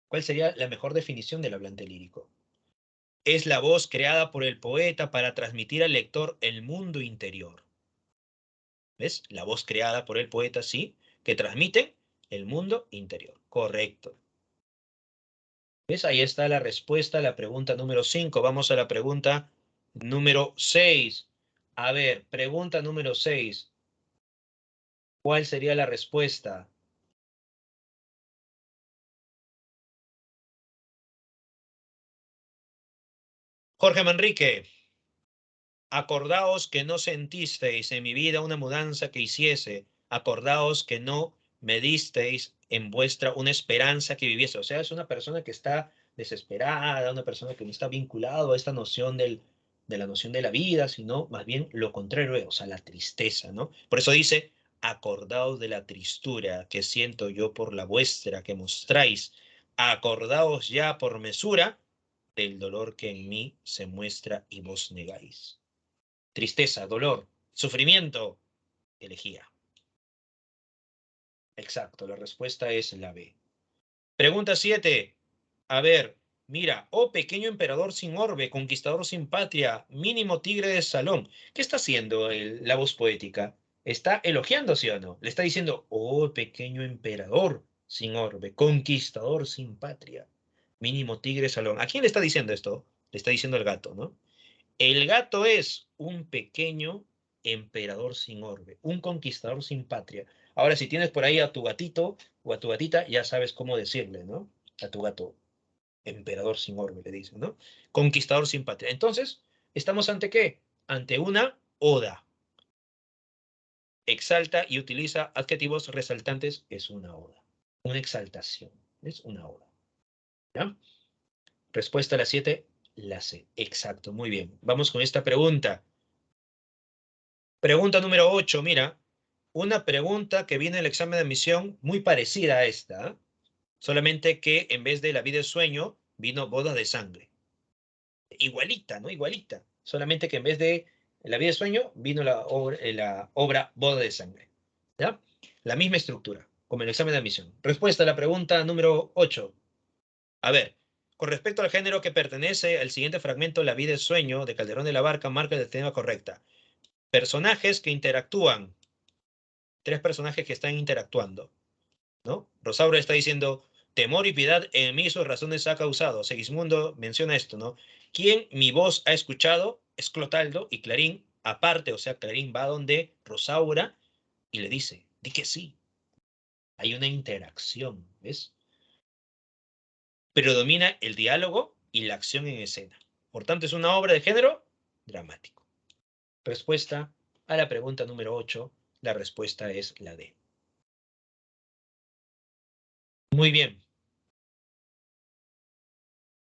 ¿Cuál sería la mejor definición del hablante lírico? Es la voz creada por el poeta para transmitir al lector el mundo interior. ¿Ves? La voz creada por el poeta, sí, que transmite el mundo interior. Correcto. ¿Ves? Ahí está la respuesta a la pregunta número 5. Vamos a la pregunta número 6. A ver, pregunta número 6. ¿Cuál sería la respuesta? Jorge Manrique, acordaos que no sentisteis en mi vida una mudanza que hiciese. Acordaos que no me disteis en vuestra una esperanza que viviese. O sea, es una persona que está desesperada, una persona que no está vinculado a esta noción de la noción de la vida, sino más bien lo contrario, o sea, la tristeza, ¿no? Por eso dice, acordaos de la tristura que siento yo por la vuestra que mostráis. Acordaos ya por mesura del dolor que en mí se muestra y vos negáis. Tristeza, dolor, sufrimiento, elegía. Exacto, la respuesta es la B. Pregunta 7. A ver, mira, oh pequeño emperador sin orbe, conquistador sin patria, mínimo tigre de salón. ¿Qué está haciendo la voz poética? ¿Está elogiando, sí o no? Le está diciendo, oh pequeño emperador sin orbe, conquistador sin patria, mínimo tigre de salón. ¿A quién le está diciendo esto? Le está diciendo el gato, ¿no? El gato es un pequeño emperador sin orbe, un conquistador sin patria. Ahora, si tienes por ahí a tu gatito o a tu gatita, ya sabes cómo decirle, ¿no? A tu gato, emperador sin orbe, le dicen, ¿no? Conquistador sin patria. Entonces, ¿estamos ante qué? Ante una oda. Exalta y utiliza adjetivos resaltantes, es una oda. Una exaltación, es una oda. ¿Ya? Respuesta a las 7, La C. Exacto, muy bien. Vamos con esta pregunta. Pregunta número 8, mira. Una pregunta que viene en el examen de admisión muy parecida a esta, ¿eh? Solamente que en vez de la vida de sueño, vino bodas de sangre. Igualita, ¿no? Igualita. Solamente que en vez de la vida de sueño, vino la obra boda de sangre. ¿Ya? La misma estructura, como en el examen de admisión. Respuesta a la pregunta número 8. A ver, con respecto al género que pertenece al siguiente fragmento, La vida es sueño, de Calderón de la Barca, marca la tema correcta. Personajes que interactúan. Tres personajes que están interactuando, ¿no? Rosaura está diciendo, temor y piedad en mí sus razones ha causado. Segismundo menciona esto, ¿no? ¿Quién mi voz ha escuchado? Es Clotaldo y Clarín, aparte, o sea, Clarín va donde Rosaura y le dice, di que sí. Hay una interacción, ¿ves? Predomina el diálogo y la acción en escena. Por tanto, es una obra de género dramático. Respuesta a la pregunta número 8, la respuesta es la D. Muy bien.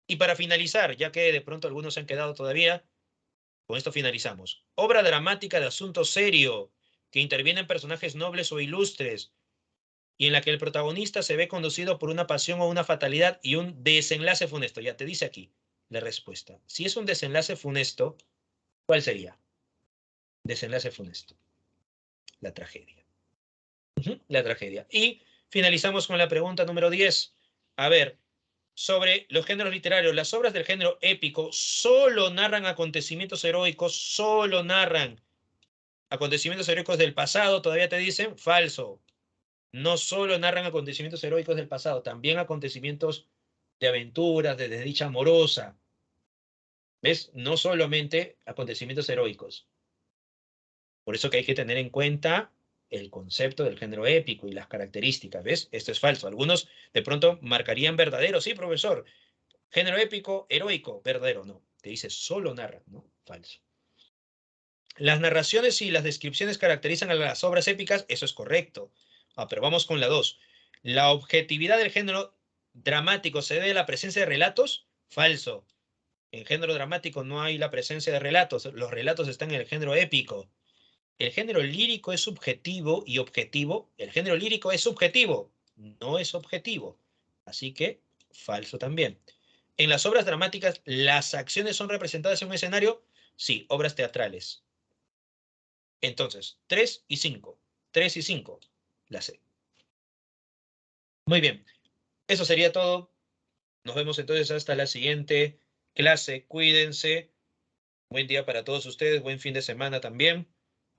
Y para finalizar, ya que de pronto algunos se han quedado todavía, con esto finalizamos. Obra dramática de asunto serio, que intervienen personajes nobles o ilustres, y en la que el protagonista se ve conducido por una pasión o una fatalidad y un desenlace funesto. Ya te dice aquí la respuesta. Si es un desenlace funesto, ¿cuál sería? Desenlace funesto. La tragedia. La tragedia. Y finalizamos con la pregunta número 10. A ver, sobre los géneros literarios, las obras del género épico solo narran acontecimientos heroicos, solo narran acontecimientos heroicos del pasado, todavía te dicen, falso. No solo narran acontecimientos heroicos del pasado, también acontecimientos de aventuras, de desdicha amorosa. ¿Ves? No solamente acontecimientos heroicos. Por eso que hay que tener en cuenta el concepto del género épico y las características, ¿ves? Esto es falso. Algunos de pronto marcarían verdadero, sí, profesor. Género épico, heroico, verdadero, no. Te dice solo narra, ¿no? Falso. Las narraciones y las descripciones caracterizan a las obras épicas, eso es correcto. Pero vamos con la 2. La objetividad del género dramático se debe a la presencia de relatos, falso. En género dramático no hay la presencia de relatos, los relatos están en el género épico. El género lírico es subjetivo y objetivo. El género lírico es subjetivo, no es objetivo. Así que, falso también. En las obras dramáticas, ¿las acciones son representadas en un escenario? Sí, obras teatrales. Entonces, 3 y 5. 3 y 5. La C. Muy bien. Eso sería todo. Nos vemos entonces hasta la siguiente clase. Cuídense. Buen día para todos ustedes. Buen fin de semana también.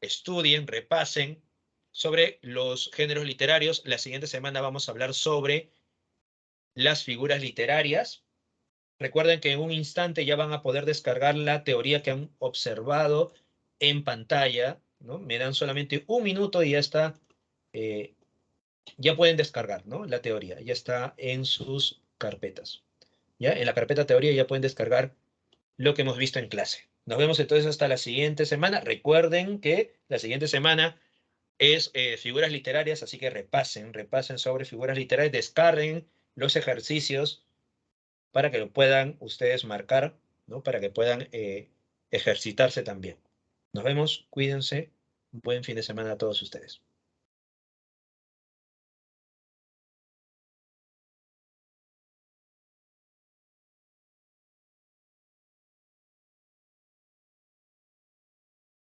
Estudien, repasen sobre los géneros literarios. La siguiente semana vamos a hablar sobre las figuras literarias. Recuerden que en un instante ya van a poder descargar la teoría que han observado en pantalla, ¿no? Me dan solamente un minuto y ya está, ya pueden descargar, ¿no? La teoría, ya está en sus carpetas. ¿Ya? En la carpeta teoría ya pueden descargar lo que hemos visto en clase. Nos vemos entonces hasta la siguiente semana. Recuerden que la siguiente semana es figuras literarias, así que repasen sobre figuras literarias, descarguen los ejercicios para que lo puedan ustedes marcar, ¿no? Para que puedan ejercitarse también. Nos vemos, cuídense, buen fin de semana a todos ustedes.